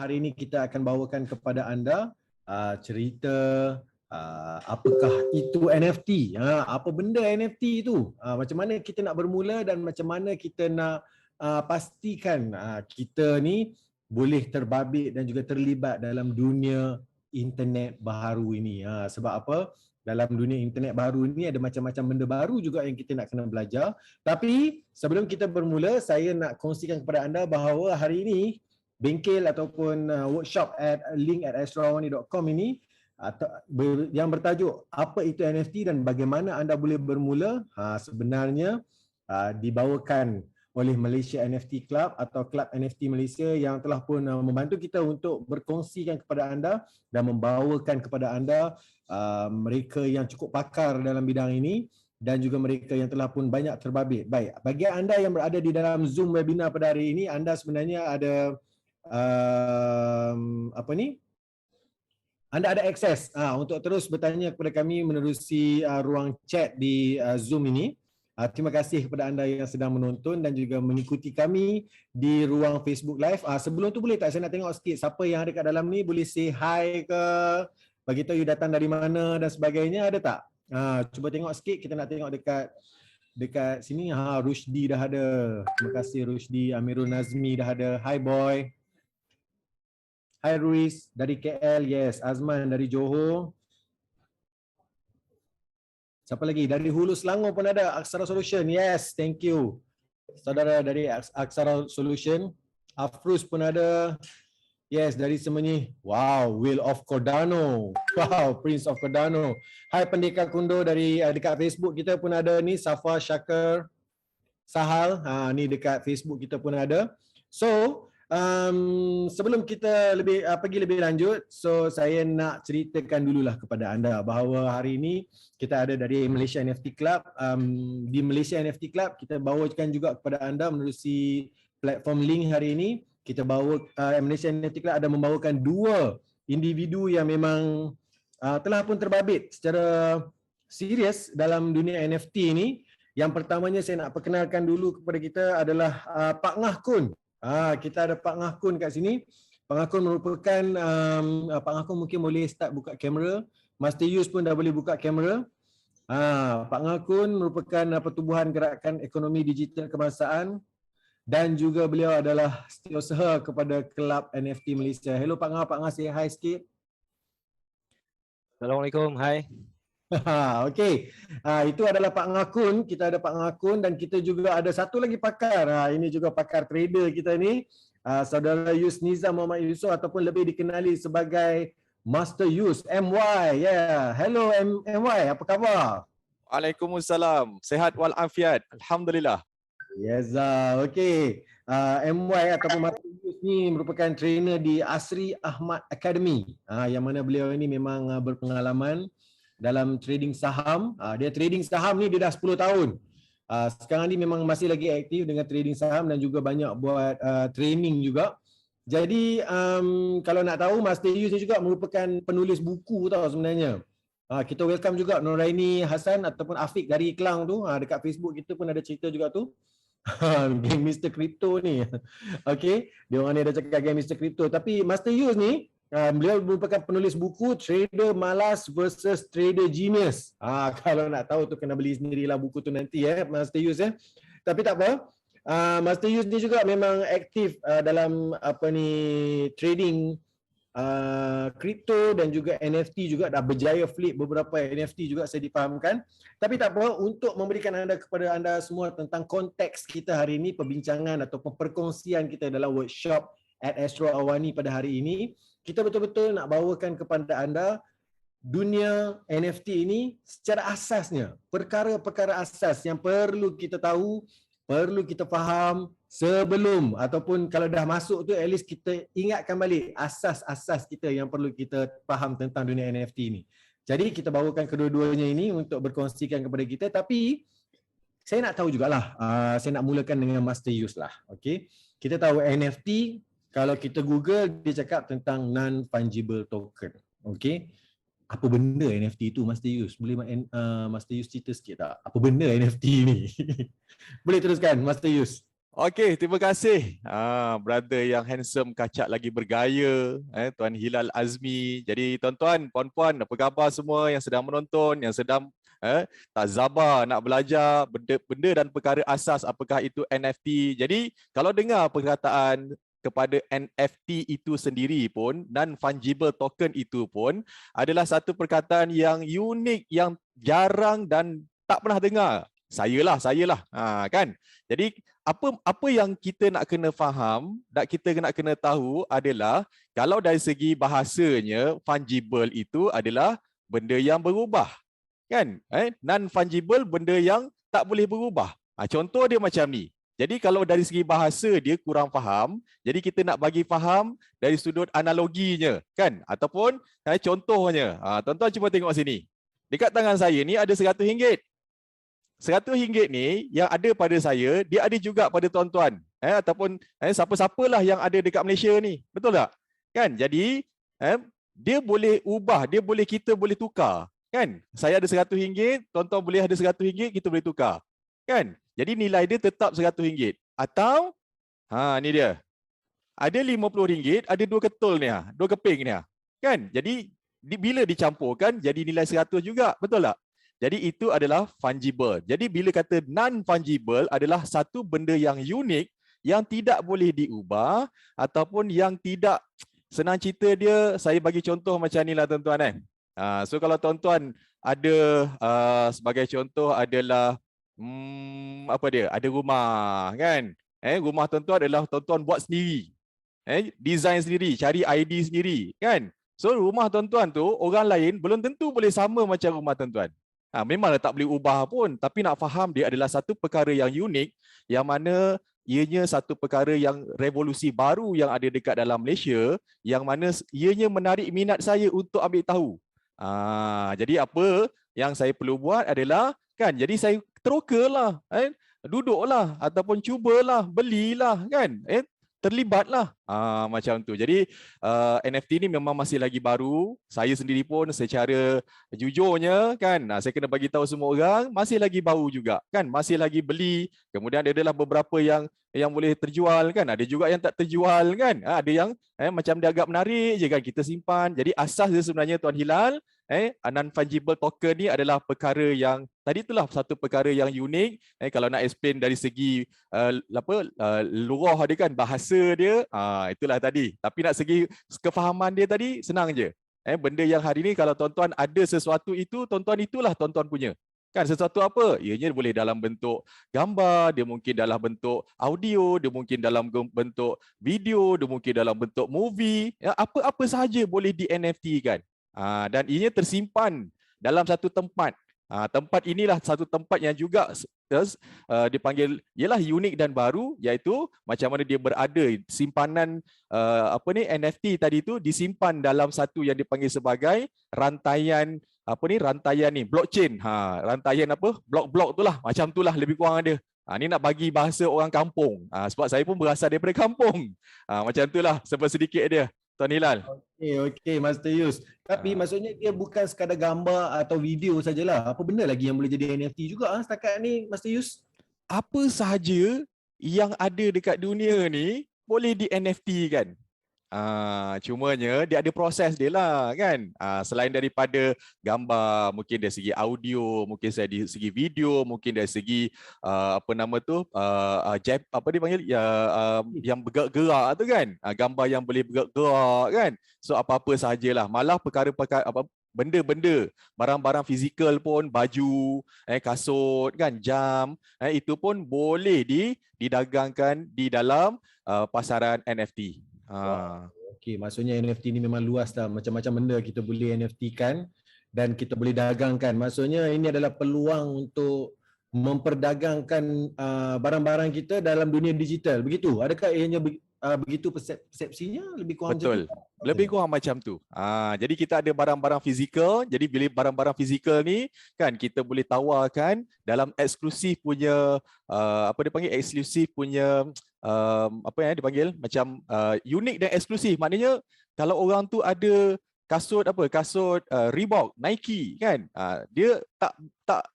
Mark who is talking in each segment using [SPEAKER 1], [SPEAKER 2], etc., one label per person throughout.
[SPEAKER 1] hari ini kita akan bawakan kepada anda cerita apakah itu NFT, apa benda NFT itu, macam mana kita nak bermula dan macam mana kita nak pastikan kita ni boleh terbabit dan juga terlibat dalam dunia internet baru ini. Sebab apa? Dalam dunia internet baru ini ada macam-macam benda baru juga yang kita nak kena belajar. Tapi sebelum kita bermula, saya nak kongsikan kepada anda bahawa hari ini bengkel ataupun workshop at link@astrawani.com ini yang bertajuk apa itu NFT dan bagaimana anda boleh bermula, sebenarnya dibawakan oleh Malaysia NFT Club atau Club NFT Malaysia yang telah pun membantu kita untuk berkongsikan kepada anda dan membawakan kepada anda mereka yang cukup pakar dalam bidang ini dan juga mereka yang telah pun banyak terbabit. Baik, bagi anda yang berada di dalam Zoom webinar pada hari ini, anda sebenarnya ada anda ada akses untuk terus bertanya kepada kami menerusi ruang chat di Zoom ini. Terima kasih kepada anda yang sedang menonton dan juga mengikuti kami di ruang Facebook Live. Sebelum tu boleh tak saya nak tengok sikit siapa yang ada kat dalam ni, boleh say hi ke, bagi tahu you datang dari mana dan sebagainya, ada tak? Cuba tengok sikit, kita nak tengok dekat sini. Rushdi dah ada. Terima kasih Rushdi. Amirul Nazmi dah ada. Hi boy. Hi Ruiz dari KL, yes. Azman dari Johor. Siapa lagi? Dari Hulu Selangor pun ada. Aksara Solution, yes, thank you. Saudara dari Aksara Solution. Afruz pun ada. Yes, dari Semenyi. Wow, Will of Cordano. Wow, Prince of Cordano. Hai Pendekar Kundo dari dekat Facebook kita pun ada ni. Safa Syakir Sahal. Ni dekat Facebook kita pun ada. So, sebelum kita pergi lebih lanjut, so saya nak ceritakan dululah kepada anda bahawa hari ini kita ada dari Malaysia NFT Club. Di Malaysia NFT Club kita bawakan juga kepada anda menerusi platform link hari ini. Kita bawa Malaysia NFT Club ada membawakan dua individu yang memang telah pun terbabit secara serius dalam dunia NFT ini. Yang pertamanya saya nak perkenalkan dulu kepada kita adalah Pak Ngah Kun. Kita ada Pak Ngah Kun kat sini. Pak Ngah Kun merupakan Pak Ngah Kun mungkin boleh start buka kamera. Master Yus pun dah boleh buka kamera. Pak Ngah Kun merupakan pertubuhan gerakan ekonomi digital kebangsaan dan juga beliau adalah setiausaha kepada Kelab NFT Malaysia. Hello Pak Ngah say hi sikit.
[SPEAKER 2] Assalamualaikum, hai.
[SPEAKER 1] Okey, itu adalah Pak Ngah Kun. Kita ada Pak Ngah Kun dan kita juga ada satu lagi pakar. Ini juga pakar trader kita ni, Saudara Yus Nizam Muhammad Yusof ataupun lebih dikenali sebagai Master Yus, MY. Yeah, hello MY, apa khabar?
[SPEAKER 3] Waalaikumsalam, sehat walafiat, alhamdulillah.
[SPEAKER 1] Yes, okey. MY ataupun Master Yus ni merupakan trainer di Asri Ahmad Academy. Yang mana beliau ini memang berpengalaman dalam trading saham. Dia trading saham ni dia dah 10 tahun. Sekarang ni memang masih lagi aktif dengan trading saham dan juga banyak buat training juga. Jadi kalau nak tahu, Master Yus ni juga merupakan penulis buku tau sebenarnya. Kita welcome juga Noraini Hassan ataupun Afiq dari Kelang tu. Dekat Facebook kita pun ada cerita juga tu. Game Mr. Crypto ni. Okay, dia orang ni ada cakap game Mr. Crypto. Tapi Master Yus ni beliau merupakan penulis buku Trader Malas versus Trader Genius. Kalau nak tahu tu kena beli sendirilah buku tu nanti Master Yus Tapi tak apa. Master Yus ni juga memang aktif dalam trading kripto dan juga NFT juga, dah berjaya flip beberapa NFT juga saya difahamkan. Tapi tak apa, untuk memberikan kepada anda semua tentang konteks kita hari ini, perbincangan ataupun perkongsian kita dalam workshop at Astro Awani pada hari ini, kita betul-betul nak bawakan kepada anda dunia NFT ini secara asasnya, perkara-perkara asas yang perlu kita tahu, perlu kita faham sebelum ataupun kalau dah masuk tu at least kita ingatkan balik asas-asas kita yang perlu kita faham tentang dunia NFT ini. Jadi kita bawakan kedua-duanya ini untuk berkongsikan kepada kita, tapi saya nak tahu jugalah, saya nak mulakan dengan Master Yus lah. Okay? Kita tahu NFT, kalau kita Google, dia cakap tentang non-fungible token. Okay? Apa benda NFT itu, Master Yus? Boleh Master Yus cerita sikit tak? Apa benda NFT ni? Boleh teruskan, Master Yus.
[SPEAKER 3] Okey, terima kasih. Brother yang handsome, kacak lagi bergaya, Tuan Hilal Azmi. Jadi tuan-tuan, puan-puan, apa khabar semua yang sedang menonton, yang sedang tak sabar nak belajar benda dan perkara asas apakah itu NFT. Jadi kalau dengar perkataan kepada NFT itu sendiri pun, non-fungible token itu pun adalah satu perkataan yang unik, yang jarang dan tak pernah dengar. Sayalah. Kan? Jadi apa yang kita nak kena faham, kita nak kena tahu adalah kalau dari segi bahasanya fungible itu adalah benda yang berubah, kan? Non fungible benda yang tak boleh berubah. Contoh dia macam ni. Jadi kalau dari segi bahasa dia kurang faham, jadi kita nak bagi faham dari sudut analoginya, kan? Ataupun contohnya. Tuan-tuan cuba tengok sini. Dekat tangan saya ni ada RM100. RM100 ni yang ada pada saya, dia ada juga pada tuan-tuan. Ataupun siapa-siapalah yang ada dekat Malaysia ni. Betul tak? Kan? Jadi, dia boleh ubah, kita boleh tukar. Kan? Saya ada RM100, tuan-tuan boleh ada RM100, kita boleh tukar. Kan? Jadi nilai dia tetap RM100. Atau, ni dia. Ada RM50, ada dua ketul ni, dua keping ni. Kan? Jadi, bila dicampurkan, jadi nilai 100 juga. Betul tak? Jadi itu adalah fungible. Jadi bila kata non-fungible adalah satu benda yang unik, yang tidak boleh diubah ataupun yang tidak, senang cerita dia, saya bagi contoh macam ni lah tuan-tuan. So kalau tuan-tuan ada sebagai contoh adalah apa dia? Ada rumah kan? Rumah tuan-tuan adalah tuan-tuan buat sendiri. Design sendiri, cari idea sendiri kan? So rumah tuan-tuan tu orang lain belum tentu boleh sama macam rumah tuan-tuan. Memanglah tak boleh ubah pun, tapi nak faham dia adalah satu perkara yang unik, yang mana ianya satu perkara yang revolusi baru yang ada dekat dalam Malaysia, yang mana ianya menarik minat saya untuk ambil tahu. Jadi apa yang saya perlu buat adalah, kan, jadi saya terokalah, duduklah ataupun cubalah, belilah, kan, terlibatlah macam tu. Jadi NFT ni memang masih lagi baru. Saya sendiri pun secara jujurnya kan, saya kena bagi tahu semua orang masih lagi baru juga kan, masih lagi beli. Kemudian adalah beberapa yang boleh terjual kan, ada juga yang tak terjual kan. Ada yang macam dia agak menarik je kan, kita simpan. Jadi asas dia sebenarnya Tuan Hilal, non-fungible token ni adalah perkara yang tadi itulah satu perkara yang unik. Kalau nak explain dari segi lurah dia kan, bahasa dia, itulah tadi. Tapi nak segi kefahaman dia tadi senang je. Benda yang hari ni kalau tuan-tuan ada sesuatu itu, tuan-tuan itulah tuan-tuan punya. Kan, sesuatu apa? Ianya boleh dalam bentuk gambar, dia mungkin dalam bentuk audio, dia mungkin dalam bentuk video, dia mungkin dalam bentuk movie. Apa sahaja boleh di NFT kan. Dan ianya tersimpan dalam satu tempat. Tempat inilah satu tempat yang juga dipanggil ialah unik dan baru, iaitu macam mana dia berada, simpanan NFT tadi tu disimpan dalam satu yang dipanggil sebagai rantaian blockchain. Rantaian blok-blok itulah, macam itulah lebih kurang ada. Ni nak bagi bahasa orang kampung. Sebab saya pun berasal daripada kampung. Macam itulah sebab sedikit dia. Tuan Hilal.
[SPEAKER 1] Okey, Master Yus. Tapi maksudnya dia bukan sekadar gambar atau video sajalah. Apa benda lagi yang boleh jadi NFT juga setakat ni, Master Yus?
[SPEAKER 3] Apa sahaja yang ada dekat dunia ni boleh di NFT kan. Cumanya dia ada proses dia lah kan. Selain daripada gambar, mungkin dari segi audio, mungkin dari segi video, mungkin dari segi yang bergerak-gerak tu kan. Gambar yang boleh bergerak kan. So apa-apa sahajalah. Malah perkara-perkara benda-benda, barang-barang fizikal pun, baju, kasut kan, jam, itu pun boleh didagangkan di dalam pasaran NFT.
[SPEAKER 1] Okey, maksudnya NFT ni memang luas dah, macam-macam benda kita boleh NFT kan dan kita boleh dagangkan. Maksudnya ini adalah peluang untuk memperdagangkan barang-barang kita dalam dunia digital. Begitu? Adakah ianya begitu persepsinya lebih kurang?
[SPEAKER 3] Betul. Lebih kurang macam tu. Jadi kita ada barang-barang fizikal. Jadi bila barang-barang fizikal ni kan kita boleh tawarkan dalam eksklusif punya eksklusif punya dipanggil macam unik dan eksklusif. Maknanya kalau orang tu ada kasut Reebok, Nike kan. Dia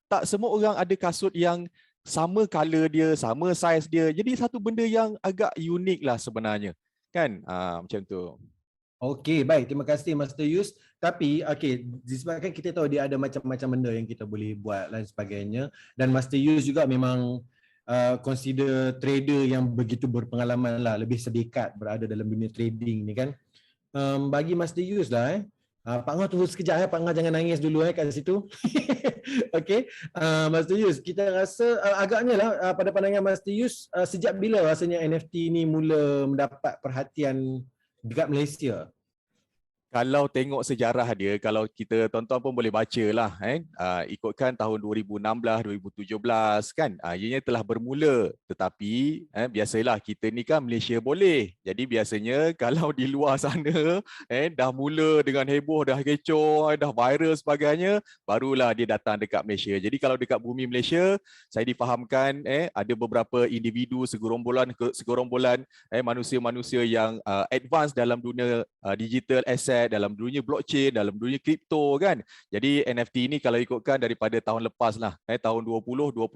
[SPEAKER 3] tak semua orang ada kasut yang sama color dia, sama size dia. Jadi satu benda yang agak unik lah sebenarnya. Kan? Macam tu.
[SPEAKER 1] Okey, baik. Terima kasih Master Yus. Tapi okey, disebabkan kita tahu dia ada macam-macam benda yang kita boleh buat dan sebagainya, dan Master Yus juga memang consider trader yang begitu berpengalaman lah, lebih sedekat berada dalam dunia trading ni kan. Bagi Master Yus lah Pak Ngah tunggu sekejap Pak Ngah jangan nangis dulu kat situ. Okey, Master Yus, kita rasa agaknya lah pada pandangan Master Yus, sejak bila rasanya NFT ni mula mendapat perhatian dekat Malaysia?
[SPEAKER 3] Kalau tengok sejarah dia, kalau kita tuan-tuan pun boleh baca lah, ikutkan tahun 2016, 2017 kan, ianya telah bermula. Tetapi biasalah kita ni kan Malaysia boleh. Jadi biasanya kalau di luar sana dah mula dengan heboh, dah kecoh, dah viral sebagainya, barulah dia datang dekat Malaysia. Jadi kalau dekat bumi Malaysia, saya difahamkan ada beberapa individu segerombolan manusia-manusia yang advance dalam dunia digital asset, dalam dunia blockchain, dalam dunia kripto kan. Jadi NFT ini kalau ikutkan daripada tahun lepas lah, tahun 2021,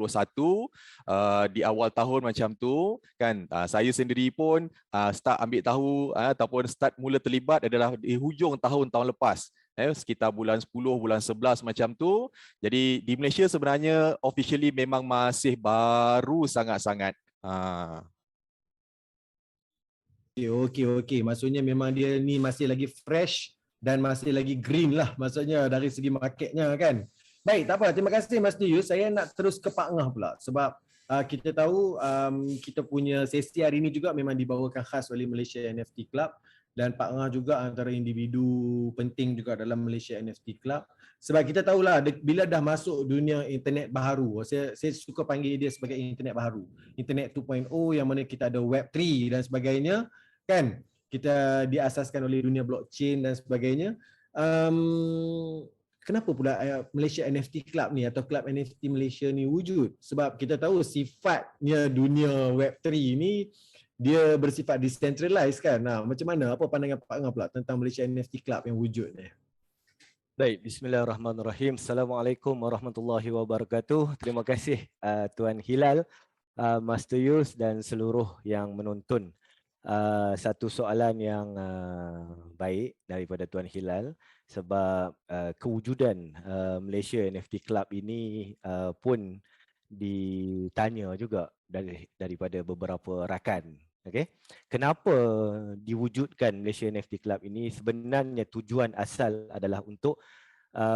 [SPEAKER 3] di awal tahun macam tu kan, saya sendiri pun start ambil tahu ataupun start mula terlibat adalah di hujung tahun lepas. Sekitar bulan 10, bulan 11 macam tu. Jadi di Malaysia sebenarnya officially memang masih baru sangat-sangat.
[SPEAKER 1] Okey. Maksudnya memang dia ni masih lagi fresh dan masih lagi green lah maksudnya dari segi marketnya kan. Baik, tak apa. Terima kasih Mas Yus. Saya nak terus ke Pak Ngah pula sebab kita tahu kita punya sesi hari ini juga memang dibawakan khas oleh Malaysia NFT Club, dan Pak Ngah juga antara individu penting juga dalam Malaysia NFT Club. Sebab kita tahulah bila dah masuk dunia internet baharu, saya suka panggil dia sebagai internet baharu. Internet 2.0 yang mana kita ada Web3 dan sebagainya kan. Kita diasaskan oleh dunia blockchain dan sebagainya. Kenapa pula Malaysia NFT Club ni atau Club NFT Malaysia ni wujud? Sebab kita tahu sifatnya dunia Web3 ni dia bersifat decentralized kan. Macam mana, apa pandangan Pak Ngah pula tentang Malaysia NFT Club yang wujud ni?
[SPEAKER 2] Baik, bismillahirrahmanirrahim. Assalamualaikum warahmatullahi wabarakatuh. Terima kasih Tuan Hilal, Master Yus dan seluruh yang menonton. Satu soalan yang baik daripada Tuan Hilal, sebab kewujudan Malaysia NFT Club ini pun ditanya juga daripada beberapa rakan. Okay. Kenapa diwujudkan Malaysia NFT Club ini? Sebenarnya tujuan asal adalah untuk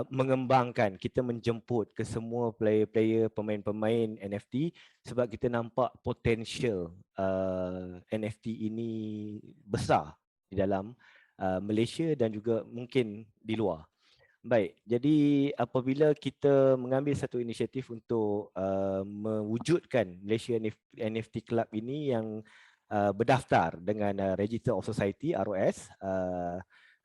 [SPEAKER 2] mengembangkan, kita menjemput ke semua player-player, pemain-pemain NFT, sebab kita nampak potensial NFT ini besar di dalam Malaysia dan juga mungkin di luar. Baik, jadi apabila kita mengambil satu inisiatif untuk mewujudkan Malaysia NFT Club ini yang berdaftar dengan Register of Society ROS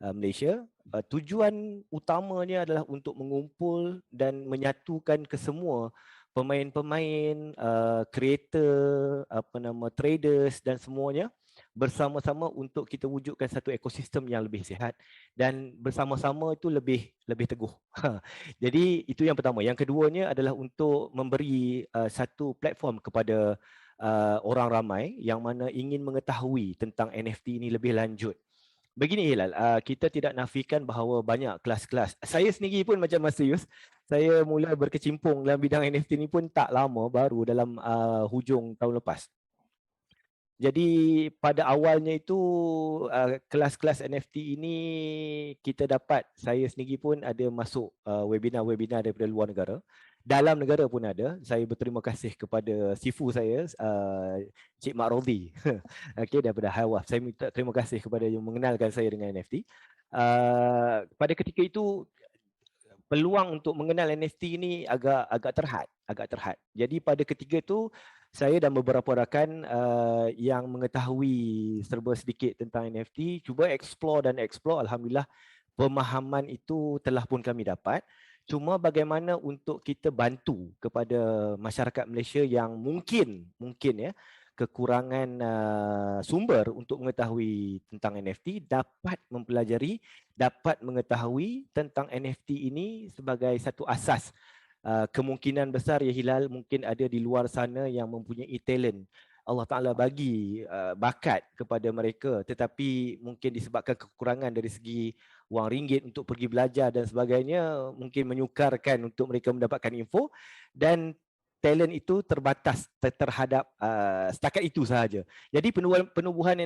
[SPEAKER 2] Malaysia, tujuan utamanya adalah untuk mengumpul dan menyatukan kesemua pemain-pemain, creator, traders dan semuanya bersama-sama untuk kita wujudkan satu ekosistem yang lebih sihat dan bersama-sama itu lebih teguh. Jadi itu yang pertama. Yang keduanya adalah untuk memberi satu platform kepada orang ramai yang mana ingin mengetahui tentang NFT ini lebih lanjut. Begini Hilal, kita tidak nafikan bahawa banyak kelas-kelas. Saya sendiri pun macam Mas Yus, saya mula berkecimpung dalam bidang NFT ini pun tak lama, baru dalam hujung tahun lepas. Jadi pada awalnya itu kelas-kelas NFT ini kita dapat, saya sendiri pun ada masuk webinar-webinar daripada luar negara. Dalam negara pun ada. Saya berterima kasih kepada sifu saya, Cik Mak Rodhi, okay, daripada Hawaf. Saya minta terima kasih kepada yang mengenalkan saya dengan NFT. Pada ketika itu peluang untuk mengenal NFT ini agak terhad. Jadi pada ketika itu saya dan beberapa rakan yang mengetahui serba sedikit tentang NFT cuba explore. Alhamdulillah pemahaman itu telah pun kami dapat. Cuma bagaimana untuk kita bantu kepada masyarakat Malaysia yang mungkin ya kekurangan sumber untuk mengetahui tentang NFT, dapat mempelajari, dapat mengetahui tentang NFT ini sebagai satu asas kemungkinan besar ya Hilal, mungkin ada di luar sana yang mempunyai talent. Allah Ta'ala bagi bakat kepada mereka, tetapi mungkin disebabkan kekurangan dari segi wang ringgit untuk pergi belajar dan sebagainya, mungkin menyukarkan untuk mereka mendapatkan info, dan talent itu terbatas terhadap setakat itu sahaja. Jadi penubuhan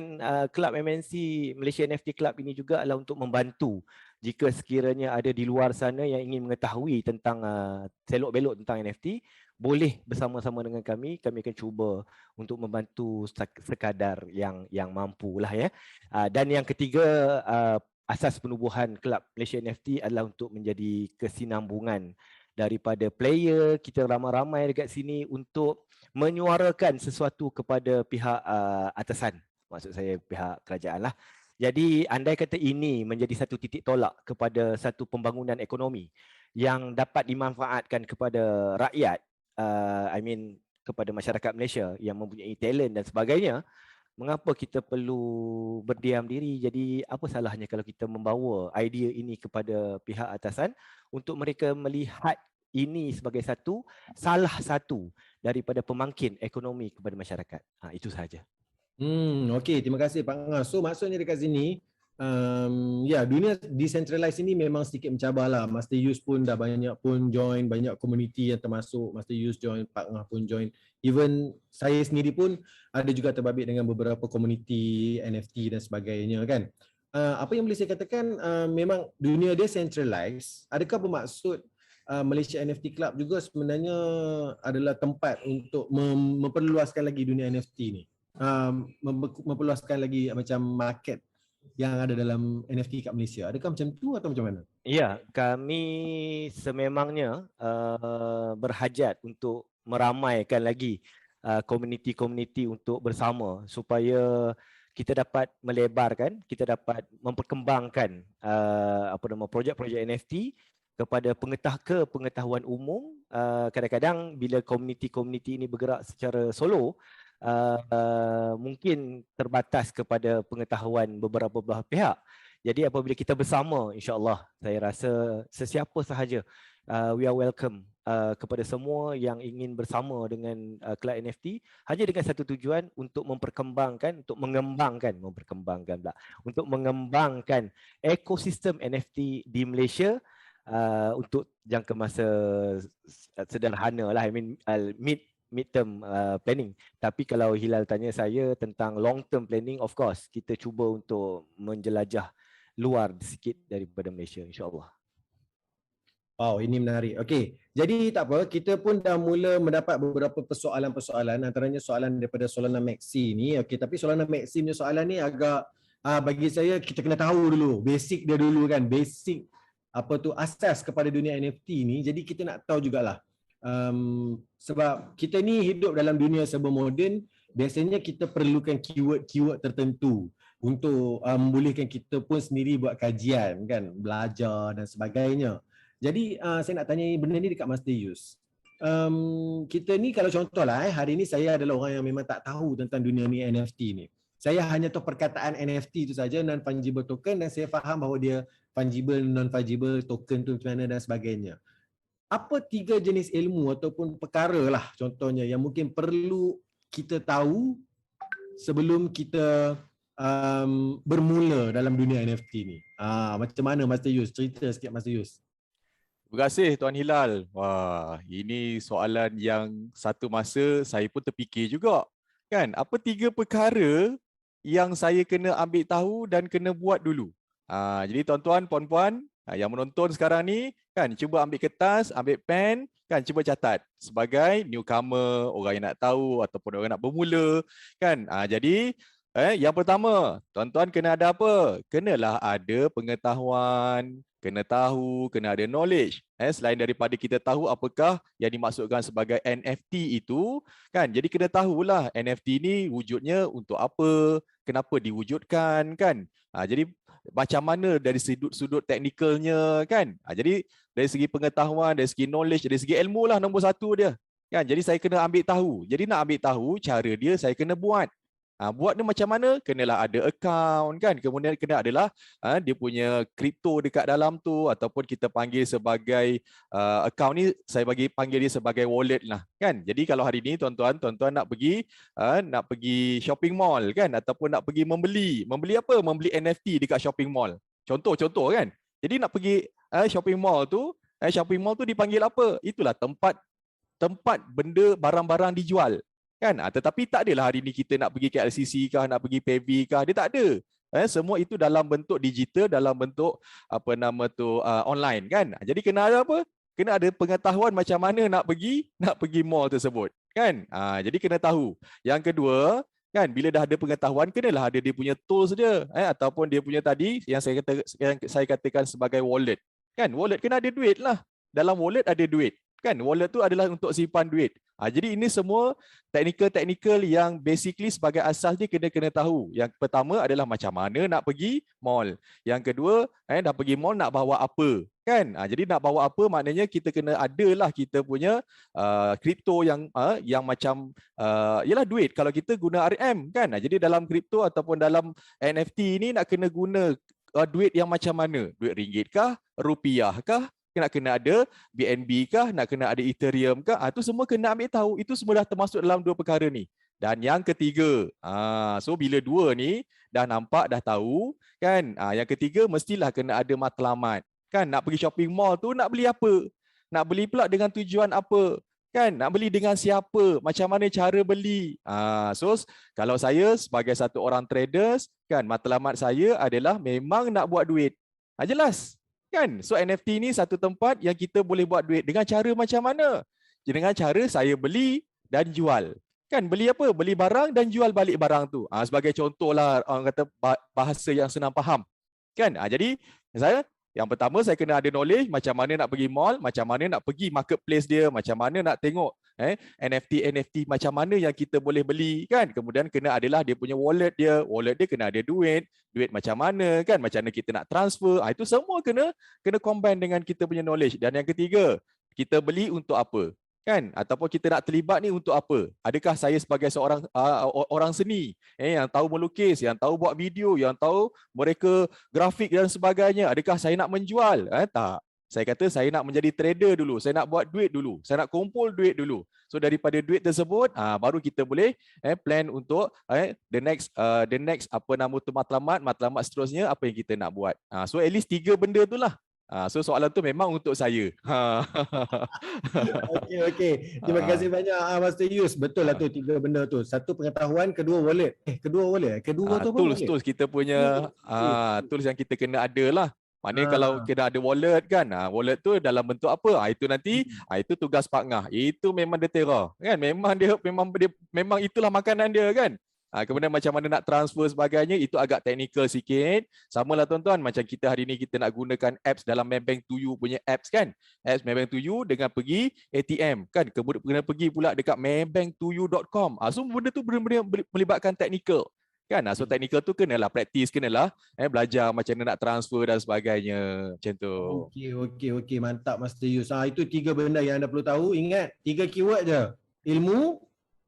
[SPEAKER 2] kelab MNC Malaysia NFT Club ini juga adalah untuk membantu jika sekiranya ada di luar sana yang ingin mengetahui tentang selok-belok tentang NFT, boleh bersama-sama dengan kami akan cuba untuk membantu sekadar yang mampulah ya. Dan yang ketiga, asas penubuhan kelab Malaysia NFT adalah untuk menjadi kesinambungan daripada player kita ramai-ramai dekat sini untuk menyuarakan sesuatu kepada pihak atasan, maksud saya pihak kerajaan lah. Jadi andai kata ini menjadi satu titik tolak kepada satu pembangunan ekonomi yang dapat dimanfaatkan kepada rakyat, kepada masyarakat Malaysia yang mempunyai talent dan sebagainya, mengapa kita perlu berdiam diri? Jadi apa salahnya kalau kita membawa idea ini kepada pihak atasan untuk mereka melihat ini sebagai salah satu daripada pemangkin ekonomi kepada masyarakat. Itu sahaja.
[SPEAKER 1] Okey, terima kasih Pak Ngah. So maksudnya dekat sini, dunia decentralized ini memang sedikit mencabar lah. Master Yus pun dah banyak pun join, banyak community yang termasuk Master Yus join, Pak Ngah pun join. Even saya sendiri pun ada juga terbabit dengan beberapa community NFT dan sebagainya kan. Apa yang boleh saya katakan, memang dunia decentralized, adakah bermaksud Malaysia NFT Club juga sebenarnya adalah tempat untuk memperluaskan lagi dunia NFT ni, memperluaskan lagi macam market yang ada dalam NFT kat Malaysia. Adakah macam tu atau macam mana?
[SPEAKER 2] Ya, kami sememangnya berhajat untuk meramaikan lagi komuniti-komuniti untuk bersama supaya kita dapat melebarkan, kita dapat memperkembangkan projek-projek NFT kepada pengetahuan umum. Kadang-kadang bila komuniti-komuniti ini bergerak secara solo, mungkin terbatas kepada pengetahuan beberapa belah pihak. Jadi apabila kita bersama, insya-Allah saya rasa sesiapa sahaja we are welcome kepada semua yang ingin bersama dengan kelab NFT hanya dengan satu tujuan, untuk mengembangkan ekosistem NFT di Malaysia untuk jangka masa sederhana lah, mid-term planning. Tapi kalau Hilal tanya saya tentang long-term planning, of course kita cuba untuk menjelajah luar sikit daripada Malaysia, insya-Allah.
[SPEAKER 1] Wow, ini menarik. Okey, jadi tak apa, kita pun dah mula mendapat beberapa persoalan-persoalan, antaranya soalan daripada Solana Maxi ni. Okey, tapi Solana Maxi punya soalan ni agak bagi saya kita kena tahu dulu basic dia dulu kan, basic apa tu asas kepada dunia NFT ni. Jadi kita nak tahu jugalah, sebab kita ni hidup dalam dunia serba moden, biasanya kita perlukan keyword tertentu untuk membolehkan kita pun sendiri buat kajian kan, belajar dan sebagainya. Jadi saya nak tanya benda ni dekat Master Yus. Kita ni kalau contohlah hari ni saya adalah orang yang memang tak tahu tentang dunia ni NFT ni. Saya hanya tahu perkataan NFT itu saja, non-fungible token, dan saya faham bahawa dia fungible, non-fungible token tu macam mana dan sebagainya. Apa 3 jenis ilmu ataupun perkara lah contohnya yang mungkin perlu kita tahu sebelum kita bermula dalam dunia NFT ni? Macam mana Master Yus? Cerita sikit Master Yus.
[SPEAKER 3] Terima kasih Tuan Hilal. Wah, ini soalan yang satu masa saya pun terfikir juga. Kan, apa 3 perkara yang saya kena ambil tahu dan kena buat dulu? Jadi tuan-tuan, puan-puan yang menonton sekarang ni, kan, cuba ambil kertas, ambil pen, kan, cuba catat. Sebagai newcomer, orang yang nak tahu ataupun orang nak bermula, kan. Jadi yang pertama, tuan-tuan kena ada apa? Kenalah ada pengetahuan, kena tahu, kena ada knowledge. Selain daripada kita tahu apakah yang dimaksudkan sebagai NFT itu, kan? Jadi kena tahulah NFT ni wujudnya untuk apa, kenapa diwujudkan, kan? Jadi macam mana dari sudut teknikalnya, kan? Jadi dari segi pengetahuan, dari segi knowledge, dari segi ilmu lah nombor 1 dia. Kan? Jadi saya kena ambil tahu. Jadi nak ambil tahu cara dia, saya kena buat. Buat ni macam mana? Kenalah ada account kan. Kemudian kena adalah dia punya kripto dekat dalam tu, ataupun kita panggil sebagai account ni saya panggil dia sebagai wallet lah kan. Jadi kalau hari ni tuan-tuan nak pergi shopping mall kan, ataupun nak pergi membeli apa? Membeli NFT dekat shopping mall. Contoh kan. Jadi nak pergi shopping mall tu dipanggil apa? Itulah tempat benda barang-barang dijual. Kan? Tetapi tak adalah hari ni kita nak pergi KLCC kah, nak pergi PV kah, dia tak ada. Semua itu dalam bentuk digital, dalam bentuk online kan. Jadi kena ada apa? Kena ada pengetahuan macam mana nak pergi mall tersebut kan. Jadi kena tahu. Yang kedua kan, bila dah ada pengetahuan, kenalah ada dia punya tools dia, ataupun dia punya tadi yang saya katakan sebagai wallet. Kan, wallet kena ada duit lah. Dalam wallet ada duit. Kan, wallet tu adalah untuk simpan duit. Jadi ini semua teknikal yang basically sebagai asas dia kena tahu. Yang pertama adalah macam mana nak pergi mall. Yang kedua, dah pergi mall nak bawa apa. Kan? Jadi nak bawa apa maknanya kita kena adalah kita punya kripto yang macam ialah duit kalau kita guna RM kan. Jadi dalam kripto ataupun dalam NFT ni nak kena guna duit yang macam mana? Duit ringgit kah? Rupiah kah? Nak kena ada BNB kah, nak kena ada Ethereum kah, itu semua kena ambil tahu. Itu semua dah termasuk dalam dua perkara ni. Dan yang ketiga, so bila dua ni dah nampak, dah tahu kan, yang ketiga mestilah kena ada matlamat. Kan, nak pergi shopping mall tu nak beli apa? Nak beli pula dengan tujuan apa? Kan, nak beli dengan siapa? Macam mana cara beli? So kalau saya sebagai satu orang traders, kan, matlamat saya adalah memang nak buat duit. Jelas. Kan? So NFT ni satu tempat yang kita boleh buat duit dengan cara macam mana? Dengan cara saya beli dan jual. Kan, beli apa? Beli barang dan jual balik barang tu. Sebagai contohlah orang kata bahasa yang senang faham. Kan? Jadi yang pertama saya kena ada knowledge macam mana nak pergi mall, macam mana nak pergi marketplace dia, macam mana nak tengok NFT macam mana yang kita boleh beli kan. Kemudian kena adalah dia punya wallet dia kena ada duit macam mana kan, macam mana kita nak transfer. Itu semua kena combine dengan kita punya knowledge. Dan yang ketiga, kita beli untuk apa? Kan, ataupun kita nak terlibat ni untuk apa? Adakah saya sebagai seorang orang seni yang tahu melukis, yang tahu buat video, yang tahu mereka grafik dan sebagainya, adakah saya nak menjual? Tak. Saya kata saya nak menjadi trader dulu, saya nak buat duit dulu, saya nak kumpul duit dulu. So daripada duit tersebut baru kita boleh plan untuk the next matlamat seterusnya apa yang kita nak buat. So at least 3 benda tu lah. So soalan tu memang untuk saya.
[SPEAKER 1] Okey. Terima kasih banyak Master Yus. Betul lah tu 3 benda tu. Satu pengetahuan, kedua wallet. Kedua tu apa?
[SPEAKER 3] Tools kita punya tools yang kita kena ada lah. Maknanya kalau kita ada wallet kan, wallet tu dalam bentuk apa? Itu nanti itu tugas Pak Ngah. Itu memang dia terror kan. Memang itulah makanan dia kan. Kemudian macam mana nak transfer sebagainya, itu agak teknikal sikit. Samalah tuan-tuan, macam kita hari ni kita nak gunakan apps dalam Maybank to You punya apps kan. Apps Maybank to You dengan pergi ATM kan. Kemudian kena pergi pula dekat maybanktoyou.com. So benda tu benar-benar melibatkan teknikal. Kan? So teknikal tu kenalah praktis, kenalah belajar macam mana nak transfer dan sebagainya. Macam tu.
[SPEAKER 1] Okey. Mantap Master Yus. Itu 3 benda yang anda perlu tahu. Ingat, 3 keyword je. Ilmu,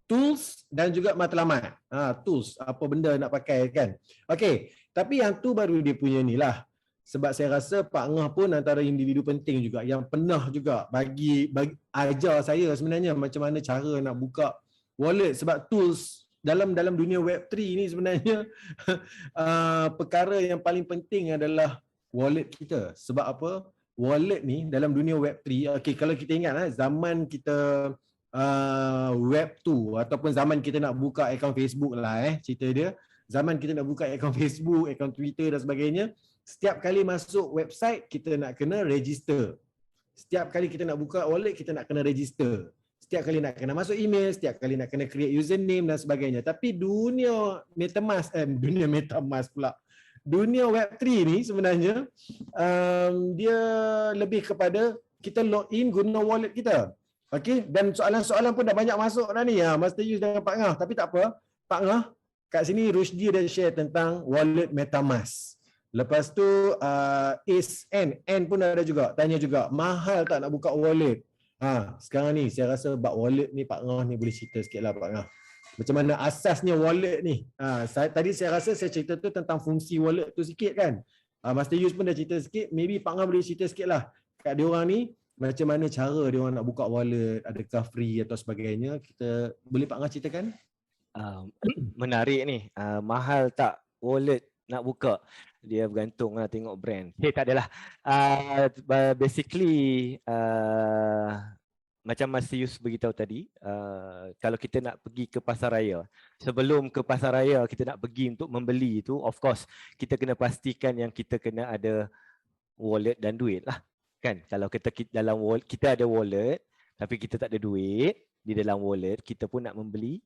[SPEAKER 1] tools dan juga matlamat. Tools, apa benda nak pakai kan. Okey, tapi yang tu baru dia punya ni lah. Sebab saya rasa Pak Ngah pun antara individu penting juga yang pernah juga bagi ajar saya sebenarnya macam mana cara nak buka wallet. Sebab tools dalam dunia Web3 ni sebenarnya perkara yang paling penting adalah wallet kita. Sebab apa? Wallet ni dalam dunia Web3, okey, kalau kita ingat zaman kita Web 2 ataupun zaman kita nak buka akaun Facebook lah cerita dia. Zaman kita nak buka akaun Facebook, akaun Twitter dan sebagainya, setiap kali masuk website kita nak kena register. Setiap kali kita nak buka wallet kita nak kena register. Setiap kali nak kena masuk email, setiap kali nak kena create username dan sebagainya. Tapi dunia MetaMask pula. Dunia Web3 ni sebenarnya dia lebih kepada kita login guna wallet kita. Okey, dan soalan-soalan pun dah banyak masuk dah ni Master Yus dengan Pak Ngah. Tapi tak apa, Pak Ngah kat sini Rusdi dah share tentang wallet MetaMask. Lepas tu N pun ada juga, tanya juga, mahal tak nak buka wallet? Sekarang ni saya rasa bab wallet ni Pak Ngah ni boleh cerita sikitlah Pak Ngah. macam mana asasnya wallet ni. Tadi saya rasa saya cerita tu tentang fungsi wallet tu sikit kan. Master Yus pun dah cerita sikit, maybe Pak Ngah boleh cerita sikit lah kat diorang ni, macam mana cara diorang nak buka wallet, adakah free atau sebagainya. Kita boleh Pak Ngah ceritakan?
[SPEAKER 2] Menarik ni. Mahal tak wallet nak buka? Dia bergantung lah tengok brand. Tak adalah. Basically macam Mas Yus beritahu tadi, kalau kita nak pergi ke pasar raya, sebelum ke pasar raya kita nak pergi untuk membeli itu, of course kita kena pastikan yang kita kena ada wallet dan duit lah. Kan? Kalau kita dalam wallet, kita ada wallet tapi kita tak ada duit di dalam wallet, kita pun nak membeli,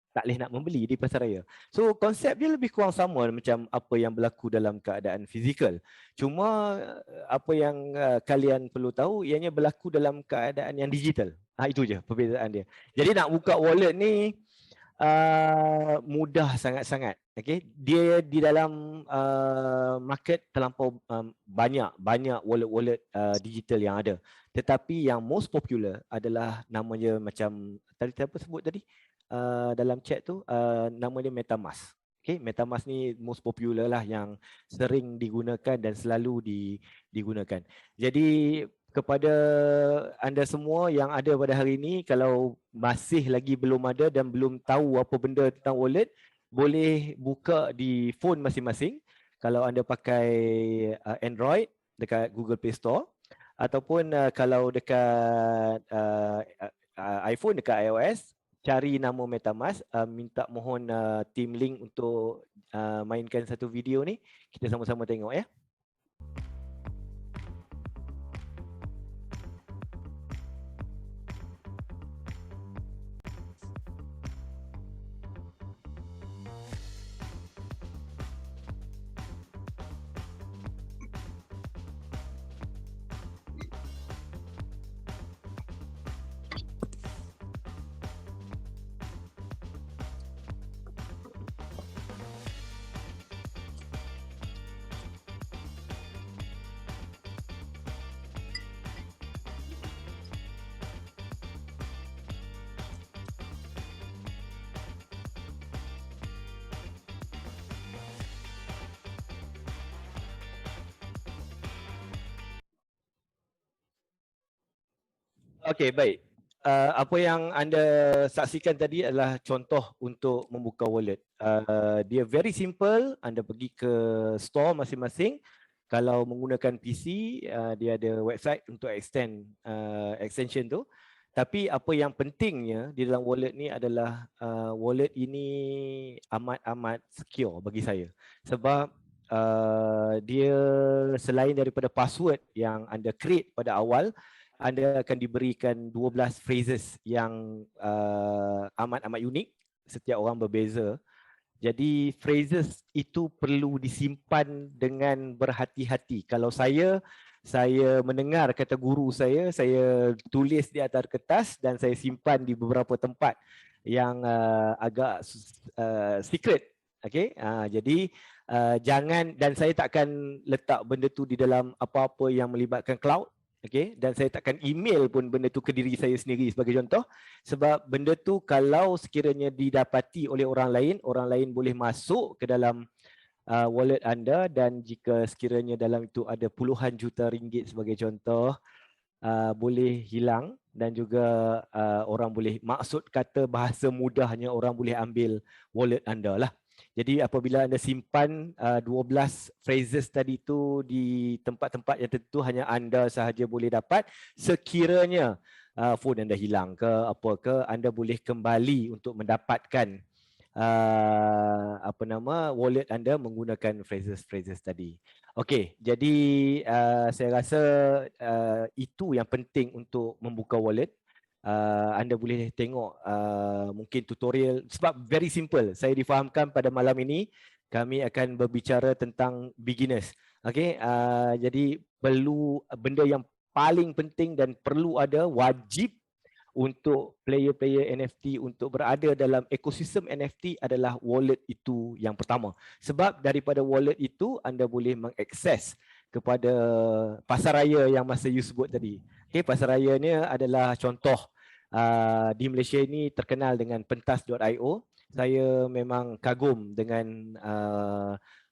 [SPEAKER 2] tak boleh nak membeli di pasar raya. So konsep dia lebih kurang sama macam apa yang berlaku dalam keadaan fizikal. Cuma apa yang kalian perlu tahu ianya berlaku dalam keadaan yang digital. Itu je perbezaan dia. Jadi nak buka wallet ni mudah sangat-sangat. Okay? Dia di dalam market terlampau banyak wallet-wallet digital yang ada. Tetapi yang most popular adalah namanya macam tadi apa sebut tadi? Dalam chat tu nama dia MetaMask. Okay, MetaMask ni most popular lah yang sering digunakan dan selalu digunakan. Jadi kepada anda semua yang ada pada hari ini, kalau masih lagi belum ada dan belum tahu apa benda tentang wallet, boleh buka di phone masing-masing. Kalau anda pakai Android dekat Google Play Store, ataupun kalau dekat iPhone dekat iOS, cari nama MetaMask, minta mohon team link untuk mainkan satu video ni. Kita sama-sama tengok ya. Okey, baik. Apa yang anda saksikan tadi adalah contoh untuk membuka wallet. Dia very simple. Anda pergi ke store masing-masing. Kalau menggunakan PC, dia ada website untuk extension tu. Tapi apa yang pentingnya di dalam wallet ni adalah wallet ini amat-amat secure bagi saya. Sebab dia selain daripada password yang anda create pada awal, anda akan diberikan 12 phrases yang amat-amat unik. Setiap orang berbeza. Jadi phrases itu perlu disimpan dengan berhati-hati. Kalau saya mendengar kata guru saya tulis di atas kertas dan saya simpan di beberapa tempat yang agak secret. Okay? Jadi jangan, dan saya takkan letak benda tu di dalam apa-apa yang melibatkan cloud. Okay, dan saya takkan email pun benda tu ke diri saya sendiri sebagai contoh, sebab benda tu kalau sekiranya didapati oleh orang lain boleh masuk ke dalam wallet anda, dan jika sekiranya dalam itu ada puluhan juta ringgit sebagai contoh, boleh hilang, dan juga orang boleh, maksud kata bahasa mudahnya, orang boleh ambil wallet anda lah. Jadi apabila anda simpan 12 phrases tadi tu di tempat-tempat yang tentu hanya anda sahaja boleh dapat, sekiranya phone anda hilang ke apa ke, anda boleh kembali untuk mendapatkan wallet anda menggunakan phrases tadi. Okey, jadi saya rasa itu yang penting untuk membuka wallet. Anda boleh tengok mungkin tutorial, sebab very simple. Saya difahamkan pada malam ini kami akan berbicara tentang beginners. Okey, jadi perlu benda yang paling penting dan perlu ada, wajib untuk player-player NFT untuk berada dalam ekosistem NFT adalah wallet itu yang pertama. Sebab daripada wallet itu anda boleh mengakses kepada pasar raya yang masa you sebut tadi. Okay, pasar raya ni adalah contoh di Malaysia ini terkenal dengan pentas.io. saya memang kagum dengan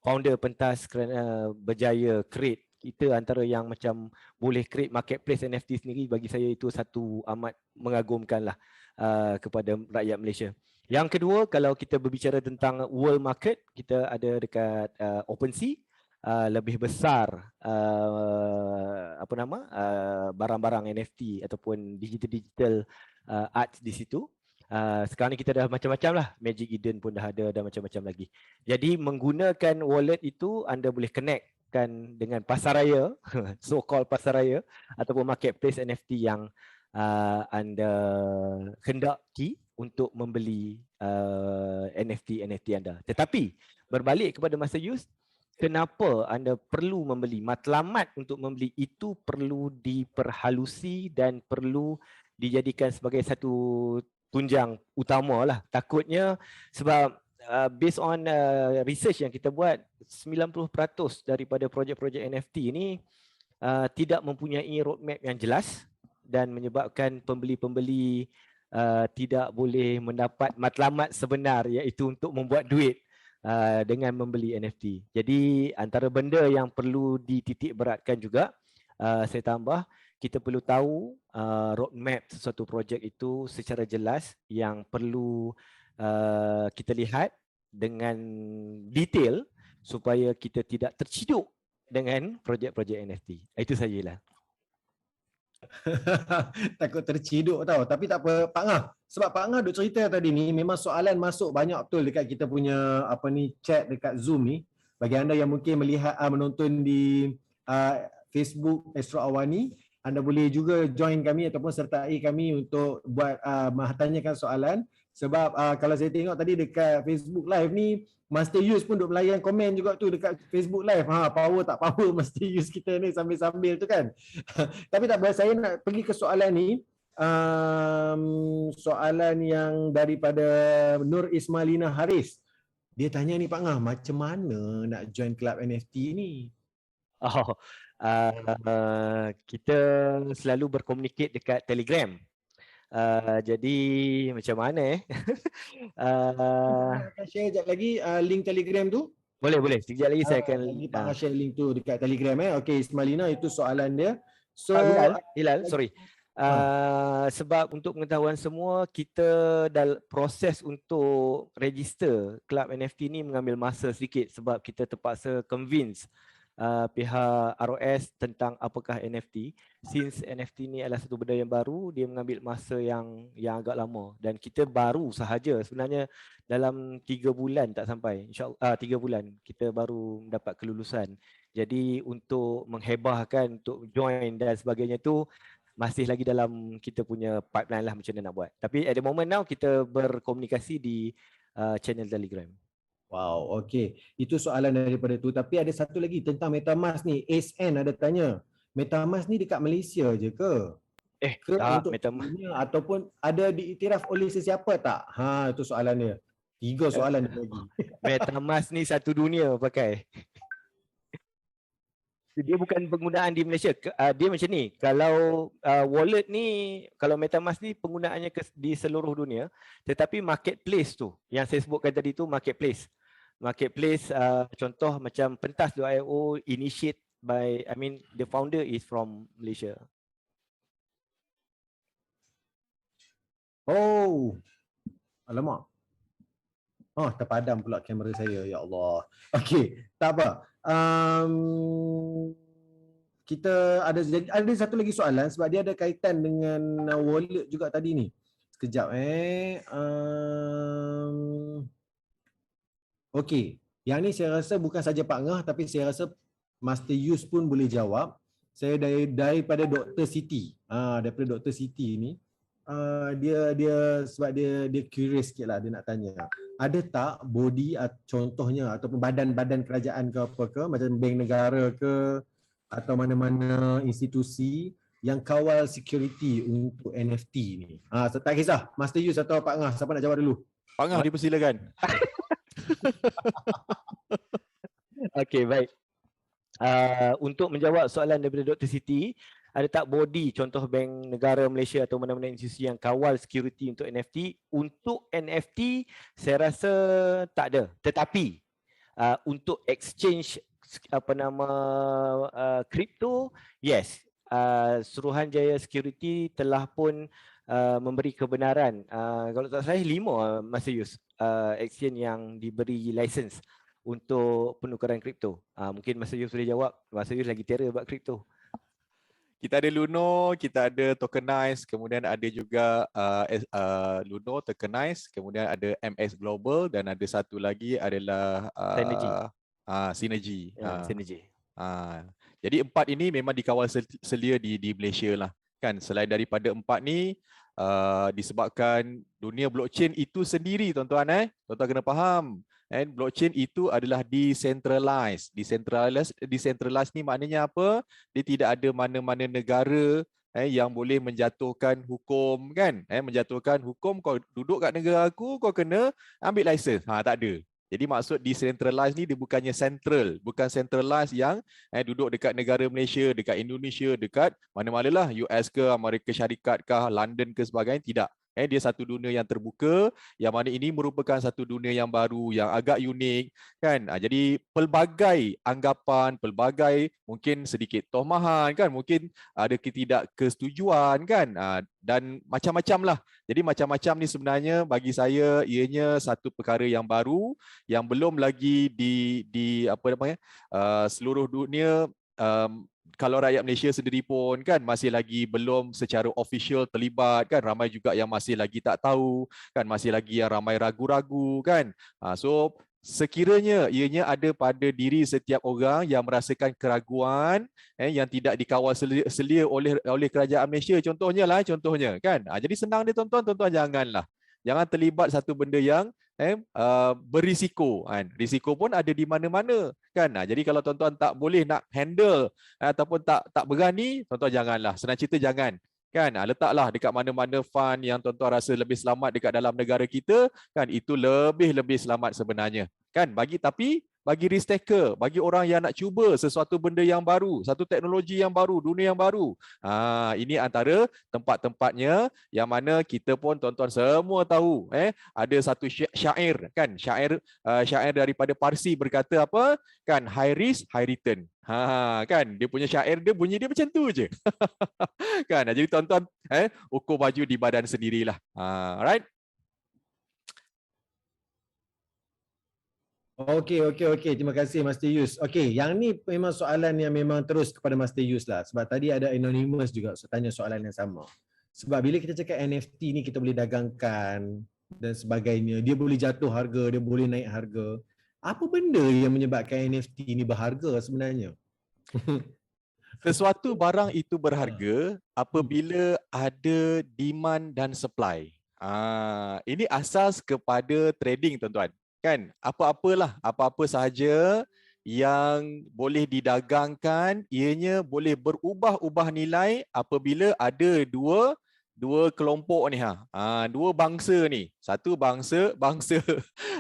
[SPEAKER 2] founder pentas kerana berjaya create. Kita antara yang macam boleh create marketplace NFT sendiri, bagi saya itu satu amat mengagumkan lah kepada rakyat Malaysia. Yang kedua, kalau kita berbicara tentang world market, kita ada dekat OpenSea. Lebih besar barang-barang NFT ataupun digital art di situ. Sekarang ni kita dah macam-macam lah. Magic Eden pun dah ada dan macam-macam lagi. Jadi menggunakan wallet itu anda boleh connectkan dengan pasaraya, so called pasaraya ataupun marketplace NFT yang anda hendaki untuk membeli NFT anda. Tetapi berbalik kepada masa use, kenapa anda perlu membeli? Matlamat untuk membeli itu perlu diperhalusi dan perlu dijadikan sebagai satu tunjang utama lah. Takutnya sebab based on research yang kita buat, 90% daripada projek-projek NFT ni tidak mempunyai roadmap yang jelas dan menyebabkan pembeli-pembeli tidak boleh mendapat matlamat sebenar, iaitu untuk membuat duit dengan membeli NFT. Jadi antara benda yang perlu dititik beratkan juga, saya tambah, kita perlu tahu roadmap sesuatu projek itu secara jelas, yang perlu kita lihat dengan detail supaya kita tidak terciduk dengan projek-projek NFT. Itu sajalah.
[SPEAKER 1] Takut terciduk tau. Tapi tak apa Pak Ngah. Sebab Pak Ngah duk cerita tadi ni, memang soalan masuk banyak betul dekat kita punya chat dekat Zoom ni. Bagi anda yang mungkin melihat menonton di Facebook Astro Awani, anda boleh juga join kami ataupun sertai kami untuk buat tanyakan soalan. Sebab kalau saya tengok tadi dekat Facebook Live ni, Master Yus pun duk melayan komen juga tu dekat Facebook Live. Power tak power Master Yus kita ni sambil-sambil tu kan. Tapi tak apa, saya nak pergi ke soalan ni. Soalan yang daripada Nur Ismailina Haris. Dia tanya ni Pak Ngah, macam mana nak join club NFT ni?
[SPEAKER 2] Kita selalu berkomunikasi dekat Telegram. Jadi macam mana
[SPEAKER 1] akan share sekejap lagi link Telegram tu.
[SPEAKER 2] Boleh. Sekejap lagi saya akan
[SPEAKER 1] Pak Ngah share link tu dekat Telegram. Okey, Ismailina, itu soalan dia. So
[SPEAKER 2] Hilal, sorry. Sebab untuk pengetahuan semua, kita dalam proses untuk register club NFT ni mengambil masa sedikit sebab kita terpaksa convince pihak ROS tentang apakah NFT. Since NFT ni adalah satu benda yang baru, dia mengambil masa yang agak lama, dan kita baru sahaja sebenarnya dalam 3 bulan tak sampai, insyaAllah 3 bulan kita baru mendapat kelulusan. Jadi untuk menghebahkan, untuk join dan sebagainya tu masih lagi dalam kita punya pipeline lah macam mana nak buat. Tapi at the moment now kita berkomunikasi di channel Telegram.
[SPEAKER 1] Wow, okey. Itu soalan daripada tu. Tapi ada satu lagi tentang MetaMask ni. ASN ada tanya, MetaMask ni dekat Malaysia je ke? Ke
[SPEAKER 2] tak,
[SPEAKER 1] untuk dunia ataupun ada diiktiraf oleh sesiapa tak? Itu soalan dia. 3 soalan dia lagi.
[SPEAKER 2] MetaMask ni satu dunia pakai. Dia bukan penggunaan di Malaysia. Dia macam ni. Kalau wallet ni, kalau MetaMask ni penggunaannya di seluruh dunia. Tetapi marketplace tu, yang saya sebutkan tadi tu marketplace. Marketplace contoh macam pentas.io initiate by, the founder is from Malaysia.
[SPEAKER 1] Oh. Alamak. Terpadam pula kamera saya. Ya Allah. Okey, tak apa. Kita ada satu lagi soalan sebab dia ada kaitan dengan wallet juga tadi ni. Sekejap Okey, yang ni saya rasa bukan saja Pak Ngah, tapi saya rasa Master Yus pun boleh jawab. Saya daripada Dr. Siti. Daripada Dr. Siti ni, dia sebab dia curious sikitlah, dia nak tanya. Ada tak body contohnya ataupun badan-badan kerajaan ke apa ke, macam bank negara ke atau mana-mana institusi yang kawal security untuk NFT ni? Tak kisah Master Yus atau Pak Ngah, siapa nak jawab dulu?
[SPEAKER 3] Pak Ngah dipersilakan.
[SPEAKER 2] Okey, baik. Untuk menjawab soalan daripada Dr. Siti, ada tak body, contoh Bank Negara Malaysia atau mana-mana institusi yang kawal security untuk NFT? Untuk NFT saya rasa tak ada. Tetapi untuk exchange kripto, yes, Suruhanjaya Security telah pun memberi kebenaran, kalau tak salah 5 Masa Yus, exchange yang diberi license untuk penukaran kripto. Mungkin Masa Yus boleh jawab. Masa Yus lagi terror buat kripto.
[SPEAKER 3] Kita ada Luno, kita ada Tokenize, kemudian ada juga Luno, Tokenize, kemudian ada MX Global dan ada satu lagi adalah
[SPEAKER 2] Synergy.
[SPEAKER 3] Synergy.
[SPEAKER 2] Synergy.
[SPEAKER 3] Jadi 4 ini memang dikawal selia di Malaysia lah. Kan selain daripada 4 ni disebabkan dunia blockchain itu sendiri tuan-tuan tuan-tuan kena faham. Blockchain itu adalah decentralized. Decentralized ni maknanya apa? Dia tidak ada mana-mana negara yang boleh menjatuhkan hukum kan? Menjatuhkan hukum, kau duduk kat negara aku, kau kena ambil license. Tak ada. Jadi maksud decentralized ni dia bukannya central, bukan centralized yang duduk dekat negara Malaysia, dekat Indonesia, dekat mana-mana lah, US ke, Amerika Syarikat ke, London ke sebagainya, tidak. Dia satu dunia yang terbuka, yang mana ini merupakan satu dunia yang baru, yang agak unik kan. Jadi pelbagai anggapan, pelbagai mungkin sedikit tomahan kan, mungkin ada ketidakkesetujuan kan, dan macam-macam lah. Jadi macam-macam ni sebenarnya bagi saya ianya satu perkara yang baru, yang belum lagi di apa namanya, seluruh dunia, kalau rakyat Malaysia sendiri pun kan masih lagi belum secara official terlibat kan, ramai juga yang masih lagi tak tahu kan, masih lagi yang ramai ragu-ragu kan. So sekiranya ianya ada pada diri setiap orang yang merasakan keraguan yang tidak dikawal selia oleh kerajaan Malaysia, contohnya kan. Jadi senang dia tuan-tuan jangan terlibat satu benda yang berisiko kan. Risiko pun ada di mana-mana kan. Jadi kalau tuan-tuan tak boleh nak handle ataupun tak berani, tuan-tuan janganlah. Senang cerita jangan. Kan, letaklah dekat mana-mana fund yang tuan-tuan rasa lebih selamat dekat dalam negara kita kan, itu lebih selamat sebenarnya. Kan, bagi risk taker, bagi orang yang nak cuba sesuatu benda yang baru, satu teknologi yang baru, dunia yang baru. Ini antara tempat-tempatnya yang mana kita pun tuan-tuan semua tahu, ada satu syair kan, syair daripada Parsi berkata apa? Kan, high risk, high return. Kan, dia punya syair dia bunyi dia macam tu je. Kan, jadi tuan-tuan ukur baju di badan sendirilah. Alright?
[SPEAKER 1] Okey. Terima kasih Master Yus. Okey, yang ni memang soalan yang memang terus kepada Master Yus lah. Sebab tadi ada anonymous juga tanya soalan yang sama. Sebab bila kita cakap NFT ni kita boleh dagangkan dan sebagainya, dia boleh jatuh harga, dia boleh naik harga. Apa benda yang menyebabkan NFT ni berharga sebenarnya?
[SPEAKER 3] Sesuatu barang itu berharga apabila ada demand dan supply. Ini asas kepada trading tuan-tuan. Kan, apa-apa sahaja yang boleh didagangkan, ianya boleh berubah-ubah nilai apabila ada dua kelompok ni, dua bangsa ni. Satu bangsa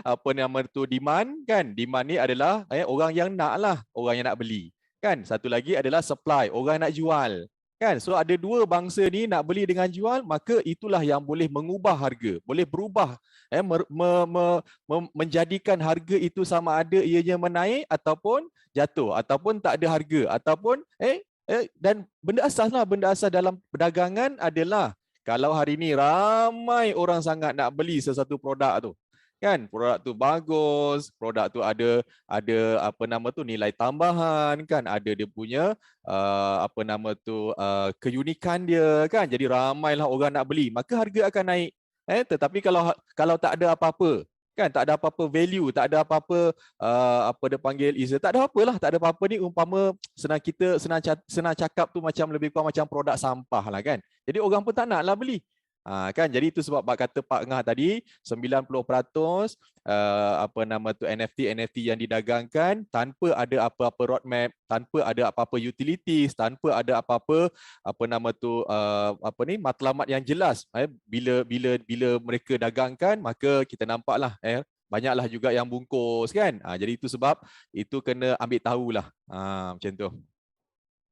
[SPEAKER 3] apa nama tu, demand kan. Demand ni adalah orang yang nak lah, orang yang nak beli. Kan, satu lagi adalah supply, orang nak jual. Kan, so ada dua bangsa ni nak beli dengan jual, maka itulah yang boleh mengubah harga, boleh berubah, menjadikan harga itu sama ada ianya menaik ataupun jatuh, ataupun tak ada harga, ataupun dan benda asas dalam perdagangan adalah kalau hari ini ramai orang sangat nak beli sesuatu produk tu, kan, produk tu bagus, produk tu ada apa nama tu, nilai tambahan kan, ada dia punya apa nama tu, keunikan dia kan, jadi ramailah orang nak beli, maka harga akan naik. Tetapi kalau tak ada apa-apa kan, tak ada apa-apa value, tak ada apa-apa apa dia panggil, tak ada apalah, tak ada apa-apa ni, umpama senang cakap tu macam lebih kurang macam produk sampah lah kan. Jadi orang pun tak naklah beli. Kan, jadi itu sebab kata Pak Ngah tadi 90% apa nama tu, NFT yang didagangkan tanpa ada apa-apa roadmap, tanpa ada apa-apa utilities, tanpa ada apa-apa apa nama tu matlamat yang jelas. Bila mereka dagangkan, maka kita nampaklah banyaklah juga yang bungkus kan. Jadi itu sebab itu kena ambil tahulah. Macam tu.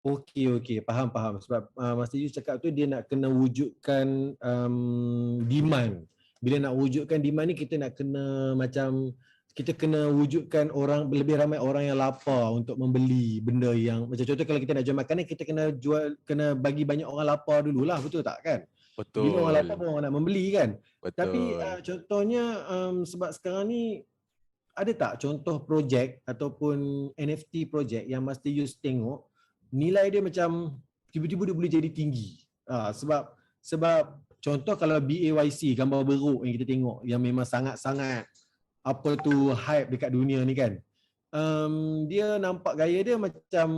[SPEAKER 1] Okey, faham. Sebab Master Yus cakap tu dia nak kena wujudkan demand. Bila nak wujudkan demand ni kita nak kena macam kita kena wujudkan orang, lebih ramai orang yang lapar untuk membeli benda yang macam contoh kalau kita nak jual makanan kita kena bagi banyak orang lapar dululah, betul tak kan? Bila orang lapar
[SPEAKER 3] Betul.
[SPEAKER 1] orang nak membeli kan. Tapi
[SPEAKER 3] Betul.
[SPEAKER 1] contohnya sebab sekarang ni ada tak contoh projek ataupun NFT projek yang Master Yus tengok nilai dia macam tiba-tiba dia boleh jadi tinggi. Sebab contoh kalau BAYC, gambar beruk yang kita tengok yang memang sangat-sangat apa tu hype dekat dunia ni kan. Dia nampak gaya dia macam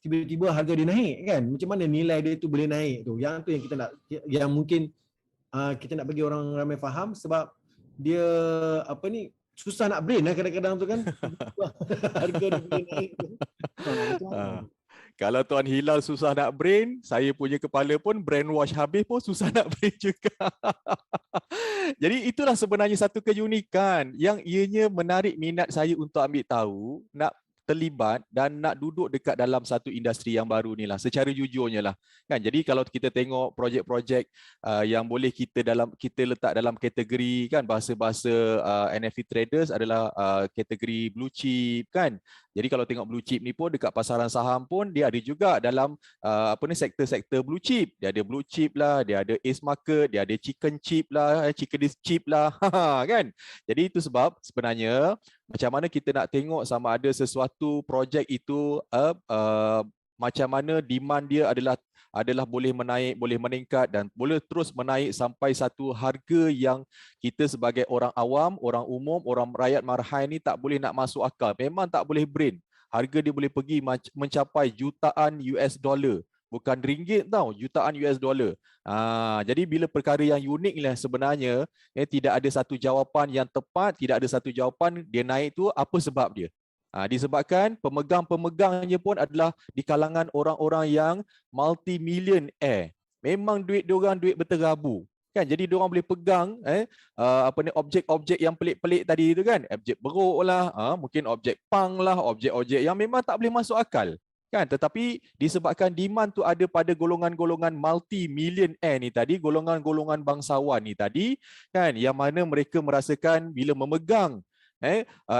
[SPEAKER 1] tiba-tiba harga dia naik kan. Macam mana nilai dia tu boleh naik tu. Yang tu yang kita nak, yang mungkin kita nak bagi orang ramai faham sebab dia apa ni susah nak brain lah kadang-kadang tu kan. Harga dia boleh naik tu. Macam mana?
[SPEAKER 3] Kalau Tuan Hilal susah nak brain, saya punya kepala pun brainwash habis pun susah nak brain juga. Jadi itulah sebenarnya satu keunikan yang ianya menarik minat saya untuk ambil tahu, nak terlibat dan nak duduk dekat dalam satu industri yang baru ni lah, secara jujurnya lah kan. Jadi kalau kita tengok projek-projek yang boleh kita letak dalam kategori kan, bahasa-bahasa NFT traders adalah kategori blue chip kan. Jadi kalau tengok blue chip ni pun dekat pasaran saham pun dia ada juga dalam sektor-sektor blue chip. Dia ada blue chip lah, dia ada ace market, dia ada chicken chip lah, chicken chip lah kan. Jadi itu sebab sebenarnya macam mana kita nak tengok sama ada sesuatu projek itu macam mana demand dia adalah boleh menaik, boleh meningkat dan boleh terus menaik sampai satu harga yang kita sebagai orang awam, orang umum, orang rakyat marhaen ni tak boleh nak masuk akal. Memang tak boleh brain. Harga dia boleh pergi mencapai jutaan US dollar. Bukan ringgit tau, jutaan US dollar. Jadi bila perkara yang unik lah sebenarnya, tidak ada satu jawapan yang tepat, tidak ada satu jawapan dia naik tu apa sebab dia. Disebabkan pemegang-pemegangnya pun adalah di kalangan orang-orang yang multi-millionaire. Memang duit diorang duit berterabu. Kan, jadi diorang boleh pegang objek-objek yang pelik-pelik tadi itu kan, objek beruk lah, mungkin objek pang lah, objek-objek yang memang tak boleh masuk akal. Kan, tetapi disebabkan demand tu ada pada golongan-golongan multi-millionaire ni tadi, golongan-golongan bangsawan ni tadi, kan, yang mana mereka merasakan bila memegang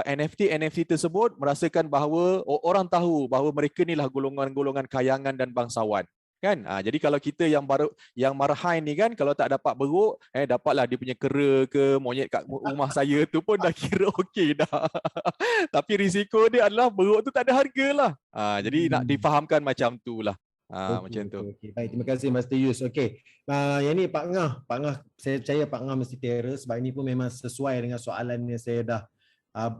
[SPEAKER 3] NFT tersebut, merasakan bahawa orang tahu bahawa mereka ni lah golongan-golongan kayangan dan bangsawan. Kan? Jadi kalau kita yang marhaen ni kan, kalau tak dapat beruk, dapatlah dia punya kera ke monyet kat rumah saya tu pun dah kira okey dah. Tapi risiko dia adalah beruk tu tak ada harga lah. Jadi nak difahamkan macam tu lah. Macam tu.
[SPEAKER 1] Okay. Baik, terima kasih Master Yus. Okey. Yang ni Pak Ngah, saya percaya Pak Ngah mesti terus sebab ini pun memang sesuai dengan soalan yang saya dah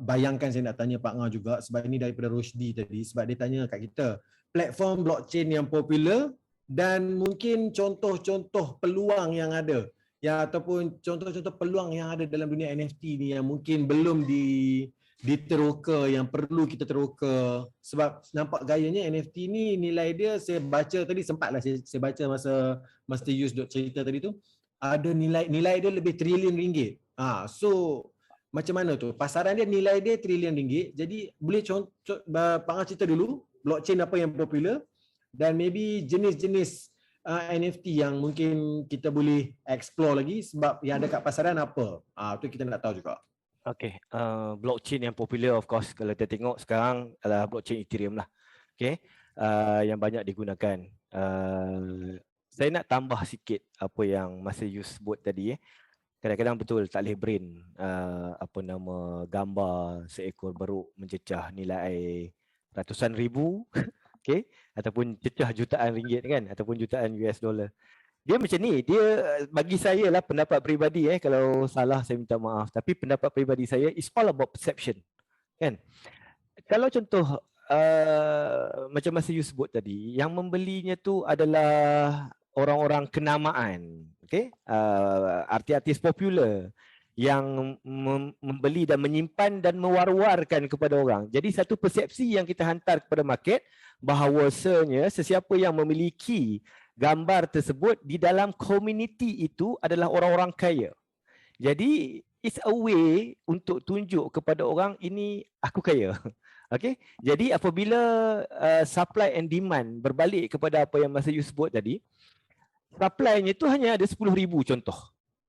[SPEAKER 1] bayangkan saya nak tanya Pak Ngah juga, sebab ini daripada Roshdi tadi, sebab dia tanya kat kita platform blockchain yang popular dan mungkin contoh-contoh peluang yang ada, ya, ataupun contoh-contoh peluang yang ada dalam dunia NFT ni yang mungkin belum diteroka, yang perlu kita teroka. Sebab nampak gayanya NFT ni nilai dia, saya baca tadi, sempatlah saya baca masa Master Yus cerita tadi tu, ada nilai dia lebih trilion ringgit. So macam mana tu? Pasaran dia, nilai dia trilion ringgit. Jadi boleh Pak Ngah cerita dulu blockchain apa yang popular dan maybe jenis-jenis NFT yang mungkin kita boleh explore lagi, sebab yang ada kat pasaran apa. Tu kita nak tahu juga.
[SPEAKER 2] Okay, blockchain yang popular of course kalau kita tengok sekarang adalah blockchain Ethereum lah. Okay, yang banyak digunakan. Saya nak tambah sikit apa yang Master Yus sebut tadi. Kadang-kadang betul tak boleh brain gambar seekor beruk mencecah nilai ratusan ribu, okay, ataupun cecah jutaan ringgit kan, ataupun jutaan US dollar. Dia macam ni, dia bagi saya lah pendapat peribadi, kalau salah saya minta maaf, tapi pendapat peribadi saya is all about perception. Kan? Kalau contoh macam Master Yus sebut tadi, yang membelinya tu adalah orang-orang kenamaan, okay? Artis-artis popular yang membeli dan menyimpan dan mewar-warkan kepada orang. Jadi satu persepsi yang kita hantar kepada market bahawasanya sesiapa yang memiliki gambar tersebut di dalam komuniti itu adalah orang-orang kaya. Jadi it's a way untuk tunjuk kepada orang ini aku kaya. Okey, jadi apabila supply and demand berbalik kepada apa yang Mas Yu sebut tadi, supply-nya itu hanya ada 10,000 contoh.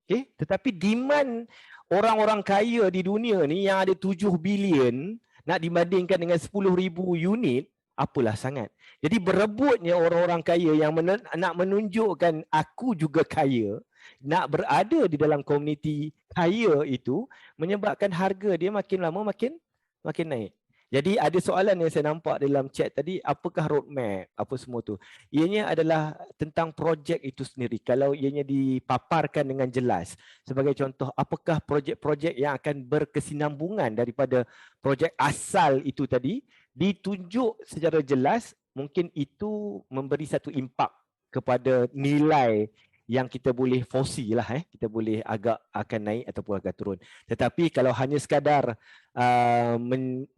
[SPEAKER 2] Okey, tetapi demand orang-orang kaya di dunia ni yang ada 7 bilion nak dibandingkan dengan 10,000 unit, apalah sangat. Jadi berebutnya orang-orang kaya yang nak menunjukkan aku juga kaya, nak berada di dalam komuniti kaya itu menyebabkan harga dia makin lama makin naik. Jadi ada soalan yang saya nampak dalam chat tadi, apakah roadmap, apa semua tu. Ianya adalah tentang projek itu sendiri. Kalau ianya dipaparkan dengan jelas. Sebagai contoh, apakah projek-projek yang akan berkesinambungan daripada projek asal itu tadi, ditunjuk secara jelas, mungkin itu memberi satu impak kepada nilai yang kita boleh foresee lah, kita boleh agak akan naik ataupun agak turun. Tetapi kalau hanya sekadar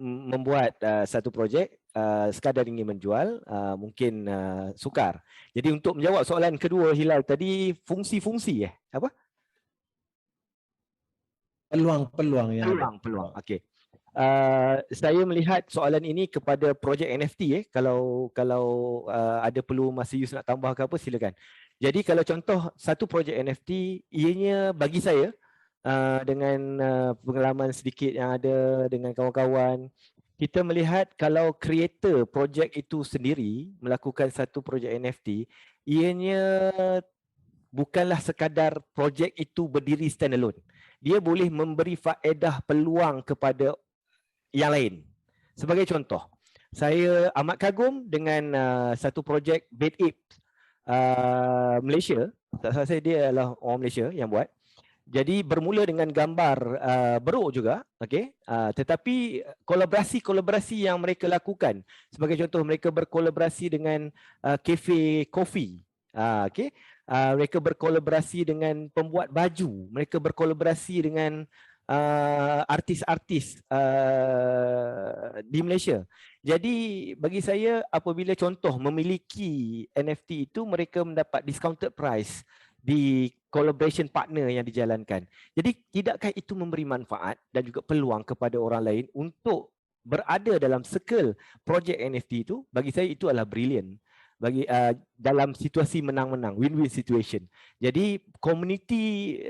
[SPEAKER 2] membuat satu projek, sekadar ingin menjual, mungkin sukar. Jadi untuk menjawab soalan kedua Hilal tadi, fungsi-fungsi apa?
[SPEAKER 1] Peluang-peluang yang ada.
[SPEAKER 2] Peluang. Okey. Saya melihat soalan ini kepada projek NFT. Kalau ada perlu Mas Yus nak tambah ke apa, silakan. Jadi kalau contoh satu projek NFT, ianya bagi saya dengan pengalaman sedikit yang ada dengan kawan-kawan, kita melihat kalau creator projek itu sendiri melakukan satu projek NFT, ianya bukanlah sekadar projek itu berdiri standalone. Dia boleh memberi faedah peluang kepada yang lain. Sebagai contoh, saya amat kagum dengan satu projek Bed Ape Malaysia. Tak salah saya, dia adalah orang Malaysia yang buat. Jadi bermula dengan gambar beruk juga, okey. Tetapi kolaborasi yang mereka lakukan, sebagai contoh mereka berkolaborasi dengan kafe kopi. Okey. Mereka berkolaborasi dengan pembuat baju, mereka berkolaborasi dengan artis-artis di Malaysia. Jadi bagi saya, apabila contoh memiliki NFT itu, mereka mendapat discounted price di collaboration partner yang dijalankan. Jadi tidakkah itu memberi manfaat dan juga peluang kepada orang lain untuk berada dalam circle projek NFT itu? Bagi saya itu adalah brilliant. Bagi dalam situasi menang-menang, win-win situation. Jadi community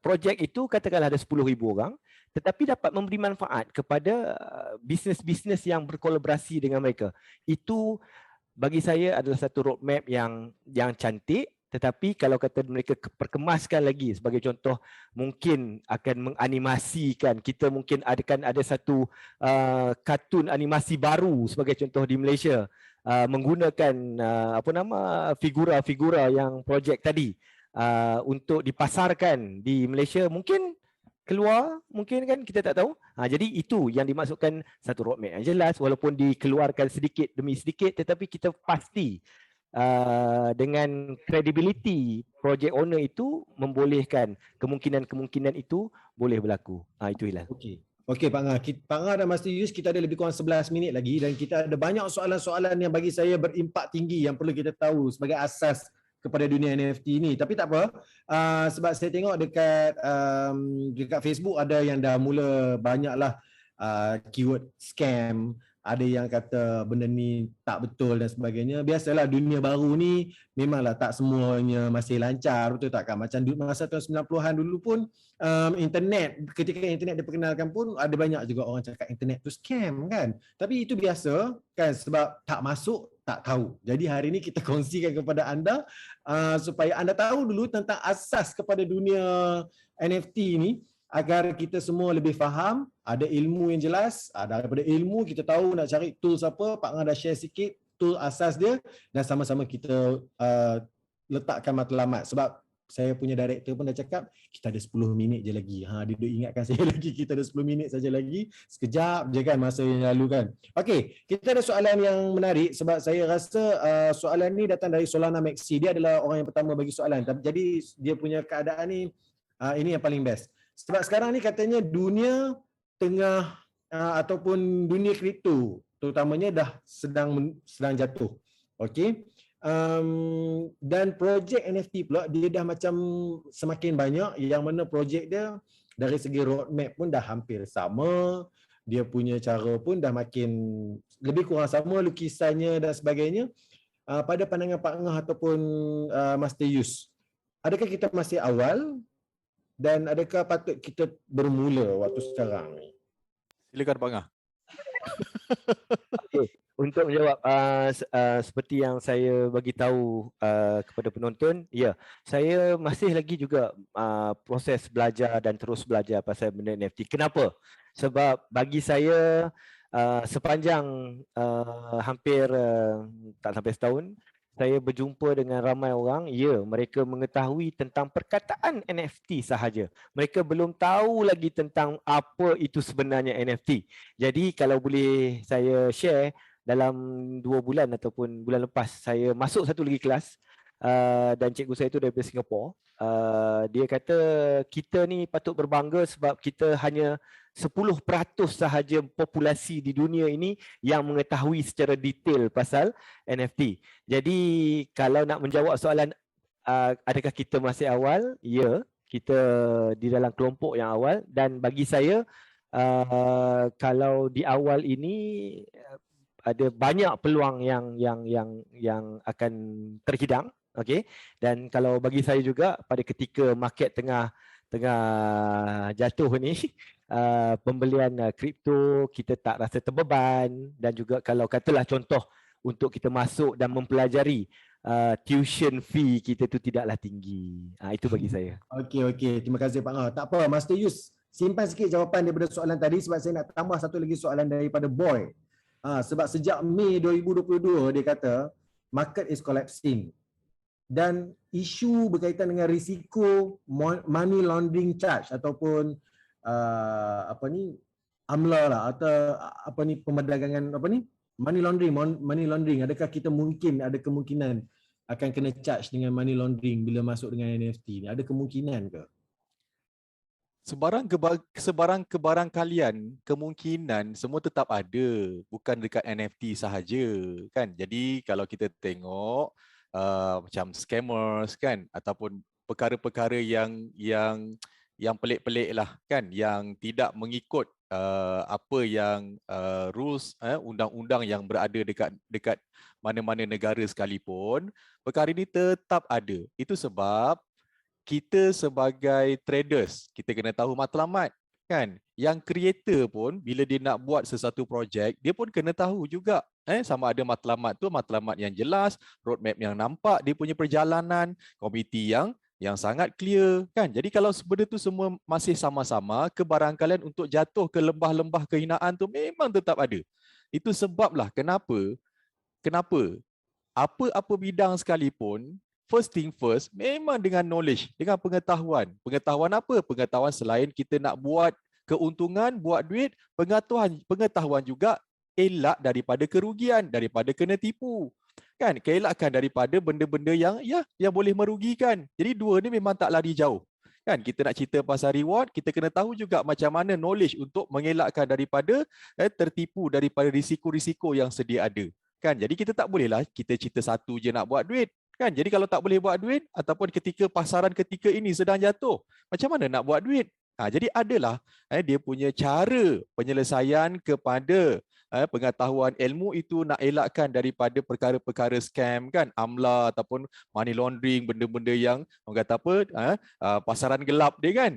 [SPEAKER 2] projek itu katakanlah ada 10,000 orang, tetapi dapat memberi manfaat kepada bisnes-bisnes yang berkolaborasi dengan mereka. Itu bagi saya adalah satu roadmap yang cantik. Tetapi kalau kata mereka perkemaskan lagi, sebagai contoh mungkin akan menganimasikan, kita mungkin akan ada satu kartun animasi baru sebagai contoh di Malaysia, menggunakan figura-figura yang projek tadi untuk dipasarkan di Malaysia, mungkin keluar, mungkin kan kita tak tahu. Jadi itu yang dimaksudkan satu roadmap yang jelas, walaupun dikeluarkan sedikit demi sedikit, tetapi kita pasti dengan credibility project owner itu membolehkan kemungkinan itu boleh berlaku. Itu Hilal.
[SPEAKER 1] Okey Pak Ngah dan Mas Yus, kita ada lebih kurang 11 minit lagi dan kita ada banyak soalan-soalan yang bagi saya berimpak tinggi yang perlu kita tahu sebagai asas kepada dunia NFT ni. Tapi tak apa, sebab saya tengok dekat Facebook ada yang dah mula banyaklah keyword scam, ada yang kata benda ni tak betul dan sebagainya. Biasalah, dunia baru ni memanglah tak semuanya masih lancar, betul tak kan? Macam masa tahun 90-an dulu pun internet, ketika internet diperkenalkan pun ada banyak juga orang cakap internet tu scam kan. Tapi itu biasa kan, sebab tak masuk tak tahu. Jadi hari ni kita kongsikan kepada anda supaya anda tahu dulu tentang asas kepada dunia NFT ni, agar kita semua lebih faham, ada ilmu yang jelas. Daripada ilmu kita tahu nak cari tools apa, Pak Ngah dah share sikit tool asas dia, dan sama-sama kita letakkan matlamat. Sebab saya punya director pun dah cakap kita ada 10 minit je lagi. Dia duk ingatkan saya lagi, kita ada 10 minit saja lagi. Sekejap je kan masa yang lalu kan. Okey, kita ada soalan yang menarik sebab saya rasa soalan ni datang dari Solana Maxi. Dia adalah orang yang pertama bagi soalan. Jadi dia punya keadaan ni ini yang paling best. Sebab sekarang ni katanya dunia tengah ataupun dunia kripto terutamanya dah sedang jatuh. Okey. Dan projek NFT pula dia dah macam semakin banyak, yang mana projek dia dari segi roadmap pun dah hampir sama. dia punya cara pun dah makin lebih kurang sama lukisannya dan sebagainya. Pada pandangan Pak Ngah ataupun Master Yus, adakah kita masih awal dan adakah patut kita bermula waktu sekarang ni?
[SPEAKER 3] Silakan Pak Ngah.
[SPEAKER 2] Okey, untuk menjawab seperti yang saya bagi tahu kepada penonton, ya, saya masih lagi juga proses belajar dan terus belajar pasal benda NFT. Kenapa? Sebab bagi saya sepanjang hampir tak sampai setahun, saya berjumpa dengan ramai orang, ya, mereka mengetahui tentang perkataan NFT sahaja. Mereka belum tahu lagi tentang apa itu sebenarnya NFT. Jadi kalau boleh saya share, dalam 2 bulan ataupun bulan lepas saya masuk satu lagi kelas dan cikgu saya itu daripada Singapura. Dia kata kita ni patut berbangga sebab kita hanya 10% sahaja populasi di dunia ini yang mengetahui secara detail pasal NFT. Jadi kalau nak menjawab soalan adakah kita masih awal? Ya, kita di dalam kelompok yang awal, dan bagi saya kalau di awal ini ada banyak peluang yang akan terhidang, okey. Dan kalau bagi saya juga pada ketika market tengah jatuh ni, pembelian kripto kita tak rasa terbeban, dan juga kalau katalah contoh untuk kita masuk dan mempelajari, tuition fee kita tu tidaklah tinggi. Itu bagi saya.
[SPEAKER 1] Okey, terima kasih Pak Ngah. Tak apa, Master Yus, simpan sikit jawapan daripada soalan tadi sebab saya nak tambah satu lagi soalan daripada Boy. Sebab sejak Mei 2022 dia kata market is collapsing dan isu berkaitan dengan risiko money laundering charge ataupun AMLA lah, atau pemerdagangan money laundering, adakah kita ada kemungkinan akan kena charge dengan money laundering bila masuk dengan NFT ni? Ada kemungkinan ke?
[SPEAKER 3] Sebarang kebarangkalian, kemungkinan semua tetap ada, bukan dekat NFT sahaja kan. Jadi kalau kita tengok macam scammers kan, ataupun perkara-perkara yang pelik-pelik lah kan, yang tidak mengikut apa yang rules undang-undang yang berada dekat mana-mana negara sekalipun, perkara ini tetap ada. Itu sebab kita sebagai traders, kita kena tahu matlamat kan. Yang creator pun bila dia nak buat sesuatu projek, dia pun kena tahu juga sama ada matlamat tu matlamat yang jelas, roadmap yang nampak, dia punya perjalanan, komiti yang sangat clear kan. Jadi kalau benda tu semua masih sama-sama, kebarangkalian untuk jatuh ke lembah-lembah kehinaan tu memang tetap ada. Itu sebablah kenapa apa-apa bidang sekalipun, first thing first, memang dengan knowledge, dengan pengetahuan. Pengetahuan apa? Pengetahuan selain kita nak buat keuntungan, buat duit, pengetahuan juga elak daripada kerugian, daripada kena tipu. Kan? Keelakan daripada benda-benda yang boleh merugikan. Jadi dua ni memang tak lari jauh. Kan? Kita nak cerita pasal reward, kita kena tahu juga macam mana knowledge untuk mengelakkan daripada tertipu daripada risiko-risiko yang sedia ada. Kan? Jadi kita tak bolehlah kita cerita satu je nak buat duit. Kan? Jadi kalau tak boleh buat duit, ataupun ketika pasaran ketika ini sedang jatuh, macam mana nak buat duit? Jadi adalah dia punya cara penyelesaian kepada pengetahuan ilmu itu nak elakkan daripada perkara-perkara scam kan, AMLA ataupun money laundering, benda-benda yang orang kata apa, pasaran gelap dia kan.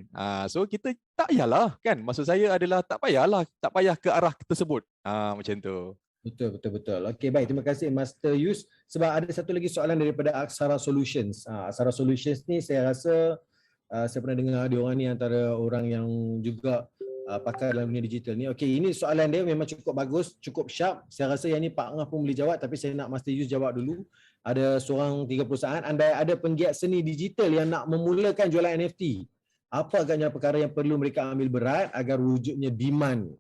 [SPEAKER 3] So kita tak payahlah kan, maksud saya adalah tak payah ke arah tersebut. Macam tu.
[SPEAKER 1] Betul. Okey, baik. Terima kasih Master Yus. Sebab ada satu lagi soalan daripada Aksara Solutions. Aksara Solutions ni saya rasa saya pernah dengar dia orang ni antara orang yang juga pakar dalam dunia digital ni. Okey, ini soalan dia memang cukup bagus, cukup sharp. Saya rasa yang ni Pak Ngah pun boleh jawab, tapi saya nak Master Yus jawab dulu. Ada seorang 3 perusahaan, andai ada penggiat seni digital yang nak memulakan jualan NFT, apa agaknya perkara yang perlu mereka ambil berat agar wujudnya demand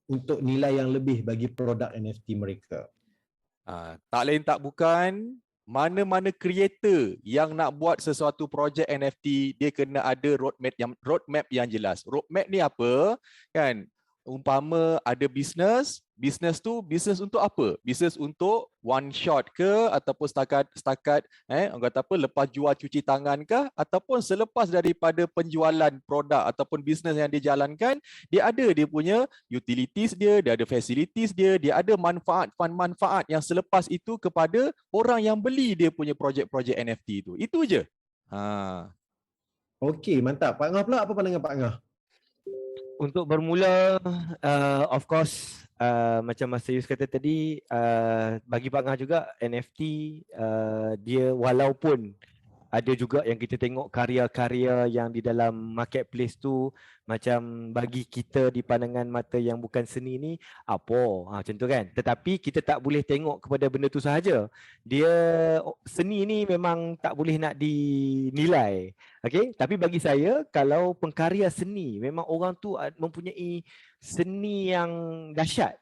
[SPEAKER 1] untuk nilai yang lebih bagi produk NFT mereka?
[SPEAKER 3] Tak lain tak bukan, mana-mana creator yang nak buat sesuatu projek NFT, dia kena ada roadmap yang jelas. Roadmap ni apa? Kan? umpama ada bisnes tu bisnes untuk apa? Bisnes untuk one shot ke ataupun setakat orang kata apa, lepas jual cuci tangan ke, ataupun selepas daripada penjualan produk ataupun bisnes yang dia jalankan, dia ada dia punya utilities dia ada facilities dia ada manfaat yang selepas itu kepada orang yang beli dia punya projek-projek NFT itu. Itu je.
[SPEAKER 1] Okey, mantap. Pak Ngah pula, apa pandangan Pak Ngah?
[SPEAKER 2] Untuk bermula, of course, macam Mas Yus kata tadi, bagi Pak Ngah juga NFT, dia walaupun ada juga yang kita tengok karya-karya yang di dalam marketplace tu macam bagi kita di pandangan mata yang bukan seni ni apa, macam tu kan. Tetapi kita tak boleh tengok kepada benda tu sahaja. Dia seni ni memang tak boleh nak dinilai. Okey, tapi bagi saya kalau pengkarya seni memang orang tu mempunyai seni yang dahsyat.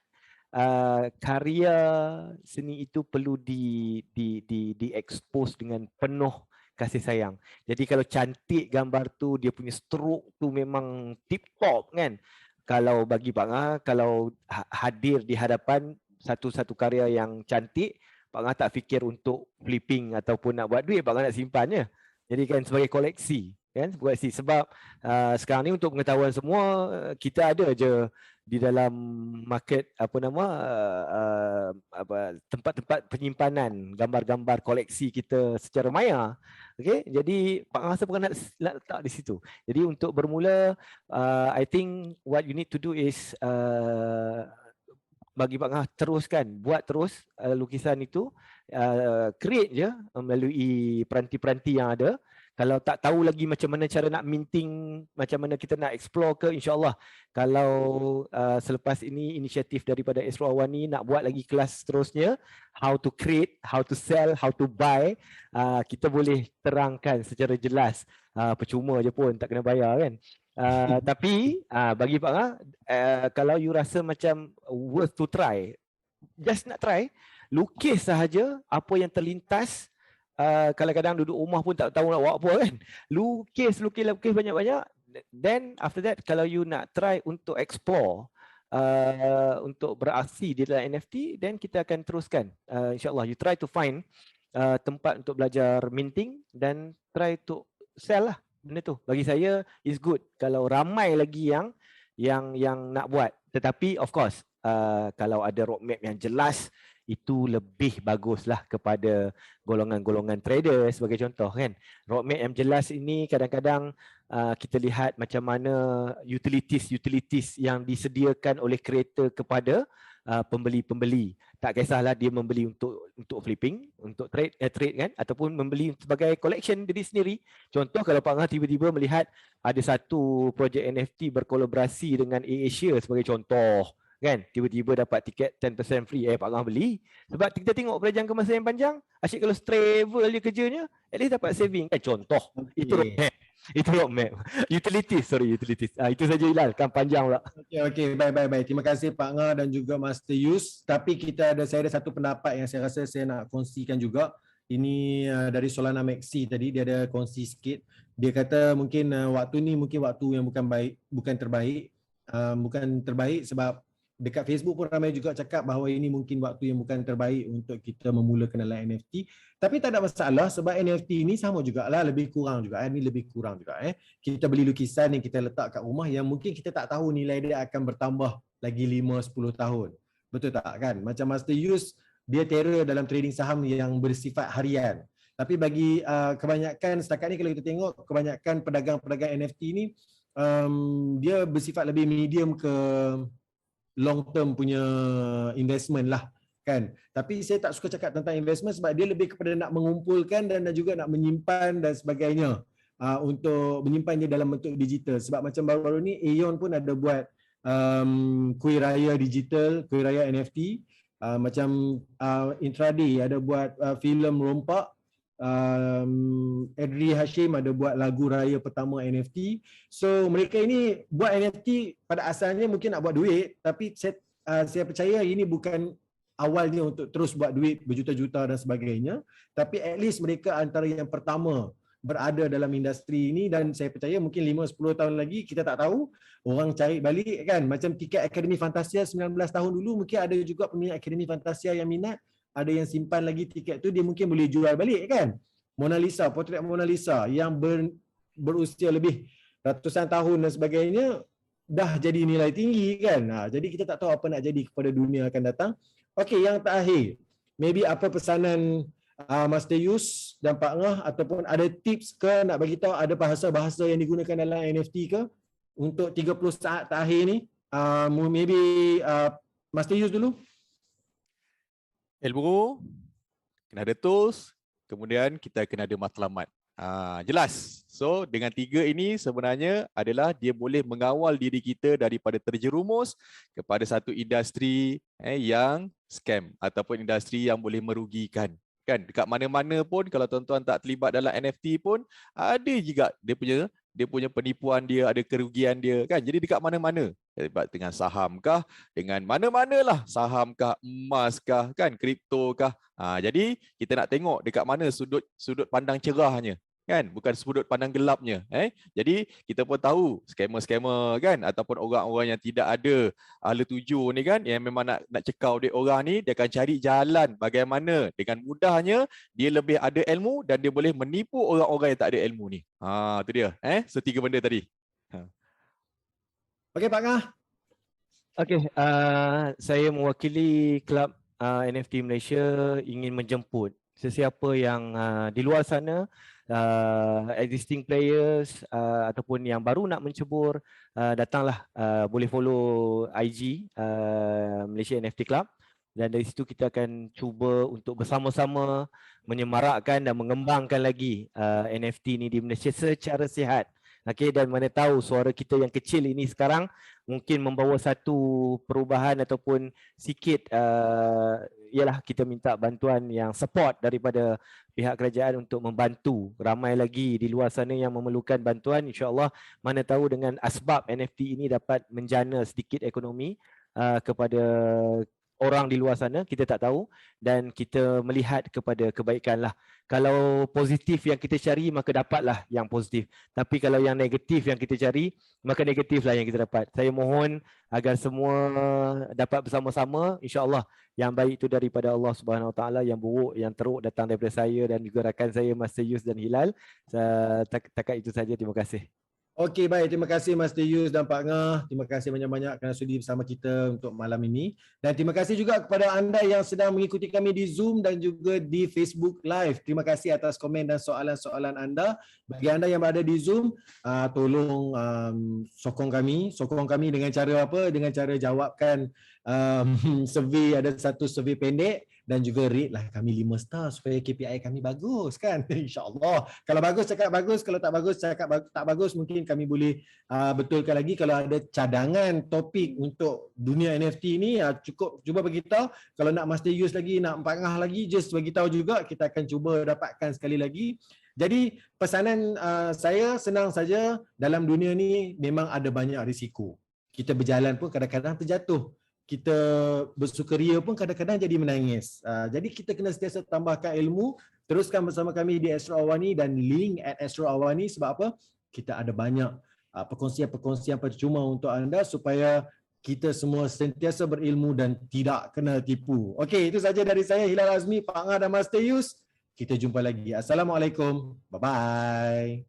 [SPEAKER 2] Karya seni itu perlu di-expose dengan penuh kasih sayang. Jadi kalau cantik gambar tu, dia punya stroke tu memang tip top kan. Kalau bagi Pak Ngah, kalau hadir di hadapan satu karya yang cantik, Pak Ngah tak fikir untuk flipping ataupun nak buat duit, Pak Ngah nak simpannya. Jadi kan sebagai koleksi kan, koleksi. Sebab sekarang ni untuk pengetahuan semua, kita ada je di dalam market tempat-tempat penyimpanan gambar-gambar koleksi kita secara maya. Okey, jadi Pak Ngah bukan nak letak di situ. Jadi untuk bermula, I think what you need to do is bagi Pak Ngah teruskan, buat terus lukisan itu, create je melalui peranti-peranti yang ada. Kalau tak tahu lagi macam mana cara nak minting, macam mana kita nak explore ke, insyaAllah kalau selepas ini inisiatif daripada Astro Awani nak buat lagi kelas seterusnya, how to create, how to sell, how to buy, kita boleh terangkan secara jelas. Percuma je pun, tak kena bayar kan. Tapi bagi Pak Ngah, kalau you rasa macam worth to try, just nak try, lukis sahaja apa yang terlintas. Kadang-kadang duduk rumah pun tak tahu nak buat apa kan. Lukis banyak-banyak. Then after that, kalau you nak try untuk explore, untuk beraksi di dalam NFT, then kita akan teruskan. InsyaAllah, you try to find tempat untuk belajar minting dan try to sell lah benda tu. Bagi saya, is good kalau ramai lagi yang nak buat. Tetapi of course, kalau ada roadmap yang jelas, itu lebih baguslah kepada golongan-golongan trader sebagai contoh kan. Roadmap yang jelas ini kadang-kadang kita lihat macam mana utilities yang disediakan oleh creator kepada pembeli-pembeli. Tak kisahlah dia membeli untuk flipping, untuk trade kan, ataupun membeli sebagai collection diri sendiri. Contoh kalau Pak Ngah tiba-tiba melihat ada satu projek NFT berkolaborasi dengan AirAsia sebagai contoh, kan, tiba-tiba dapat tiket 10% free, Pak Ngah beli. Sebab kita tengok pada jangka masa yang panjang, asyik kalau travel dia kerjanya, at least dapat saving kan, contoh. Okay. Itu roadmap. Utilities. Itu saja Hilal, kan panjang pula.
[SPEAKER 1] Okey, baik. Terima kasih Pak Ngah dan juga Master Yus. Tapi saya ada satu pendapat yang saya rasa saya nak kongsikan juga. Ini dari Solana Maxi tadi, dia ada kongsi sikit. Dia kata mungkin waktu ni mungkin waktu yang bukan terbaik sebab dekat Facebook pun ramai juga cakap bahawa ini mungkin waktu yang bukan terbaik untuk kita memulakan dalam NFT. Tapi tak ada masalah sebab NFT ni sama jugalah, lebih kurang juga. Kita beli lukisan yang kita letak kat rumah yang mungkin kita tak tahu nilai dia akan bertambah lagi 5-10 tahun. Betul tak kan? Macam Master Yus, dia terror dalam trading saham yang bersifat harian. Tapi bagi kebanyakan setakat ni kalau kita tengok, kebanyakan pedagang-pedagang NFT ni dia bersifat lebih medium ke long term punya investment lah kan. Tapi saya tak suka cakap tentang investment sebab dia lebih kepada nak mengumpulkan dan juga nak menyimpan dan sebagainya, untuk menyimpan dia dalam bentuk digital. Sebab macam baru-baru ni Aeon pun ada buat kuih raya digital, kuih raya NFT, macam Intraday ada buat filem rompak, Edri Hashim ada buat lagu raya pertama NFT. So mereka ini buat NFT pada asalnya mungkin nak buat duit, tapi saya percaya ini bukan awalnya untuk terus buat duit berjuta-juta dan sebagainya, tapi at least mereka antara yang pertama berada dalam industri ini, dan saya percaya mungkin 5-10 tahun lagi kita tak tahu, orang cari balik kan. Macam tiket Akademi Fantasia 19 tahun dulu, mungkin ada juga peminat Akademi Fantasia yang minat, ada yang simpan lagi tiket tu, dia mungkin boleh jual balik kan. Mona Lisa, potret Mona Lisa yang berusia lebih ratusan tahun dan sebagainya, dah jadi nilai tinggi kan. Jadi kita tak tahu apa nak jadi kepada dunia akan datang. Okey, yang terakhir, maybe apa pesanan Master Yus dan Pak Ngah, ataupun ada tips ke nak bagi tahu ada bahasa-bahasa yang digunakan dalam NFT ke untuk 30 saat terakhir ni? Maybe Master Yus dulu.
[SPEAKER 3] Ilmu, kena ada tools, kemudian kita kena ada matlamat. Jelas. So dengan 3 ini sebenarnya adalah dia boleh mengawal diri kita daripada terjerumus kepada satu industri yang scam ataupun industri yang boleh merugikan. Kan dekat mana-mana pun kalau tuan-tuan tak terlibat dalam NFT pun ada juga dia punya penipuan dia, ada kerugian dia kan. Jadi dekat mana-mana, terlibat dengan saham kah, dengan mana-manalah, saham kah, emas kah, kan, kripto kah. Jadi kita nak tengok dekat mana sudut pandang cerahnya. Kan, bukan sudut pandang gelapnya. Jadi kita pun tahu scammer-scammer kan, ataupun orang-orang yang tidak ada hala tuju ni kan, yang memang nak cekau duit orang ni, dia akan cari jalan bagaimana dengan mudahnya dia lebih ada ilmu dan dia boleh menipu orang-orang yang tak ada ilmu ni. Tu dia. So 3 benda tadi.
[SPEAKER 1] Okey Pak Ngah.
[SPEAKER 2] Okey, saya mewakili Kelab NFT Malaysia ingin menjemput sesiapa yang di luar sana, existing players ataupun yang baru nak mencebur, datanglah, boleh follow IG Malaysia NFT Club, dan dari situ kita akan cuba untuk bersama-sama menyemarakkan dan mengembangkan lagi NFT ni di Malaysia secara sihat. Okey, dan mana tahu suara kita yang kecil ini sekarang mungkin membawa satu perubahan ataupun sikit ialah kita minta bantuan yang support daripada pihak kerajaan untuk membantu ramai lagi di luar sana yang memerlukan bantuan. InsyaAllah mana tahu dengan asbab NFT ini dapat menjana sedikit ekonomi kepada orang di luar sana, kita tak tahu, dan kita melihat kepada kebaikan lah. Kalau positif yang kita cari, maka dapatlah yang positif. Tapi kalau yang negatif yang kita cari, maka negatiflah yang kita dapat. Saya mohon agar semua dapat bersama-sama, insya-Allah yang baik itu daripada Allah Subhanahu Wa Taala, yang buruk, yang teruk datang daripada saya dan juga rakan saya Master Yus dan Hilal. Takat itu saja, terima kasih.
[SPEAKER 1] Okey, baik. Terima kasih Master Yus dan Pak Ngah. Terima kasih banyak-banyak kerana sudi bersama kita untuk malam ini. Dan terima kasih juga kepada anda yang sedang mengikuti kami di Zoom dan juga di Facebook Live. Terima kasih atas komen dan soalan-soalan anda. Bagi anda yang berada di Zoom, tolong sokong kami dengan cara apa? Dengan cara jawabkan survey, ada satu survey pendek, dan juga rate lah kami 5 star supaya KPI kami bagus kan. InsyaAllah. Kalau bagus cakap bagus, kalau tak bagus cakap tak bagus, mungkin kami boleh betulkan lagi. Kalau ada cadangan topik untuk dunia NFT ni, cuba beritahu. Kalau nak Master Yus lagi, nak Pak Ngah lagi, just beritahu juga, kita akan cuba dapatkan sekali lagi. Jadi pesanan saya senang saja, dalam dunia ni memang ada banyak risiko. Kita berjalan pun kadang-kadang terjatuh. Kita bersukaria pun kadang-kadang jadi menangis. Jadi kita kena sentiasa tambahkan ilmu. Teruskan bersama kami di Astro Awani dan link @Astro Awani. Sebab apa? Kita ada banyak perkongsian-perkongsian percuma untuk anda supaya kita semua sentiasa berilmu dan tidak kena tipu. Okey, itu saja dari saya, Hilal Azmi, Pak Ngah dan Master Yus. Kita jumpa lagi. Assalamualaikum. Bye-bye.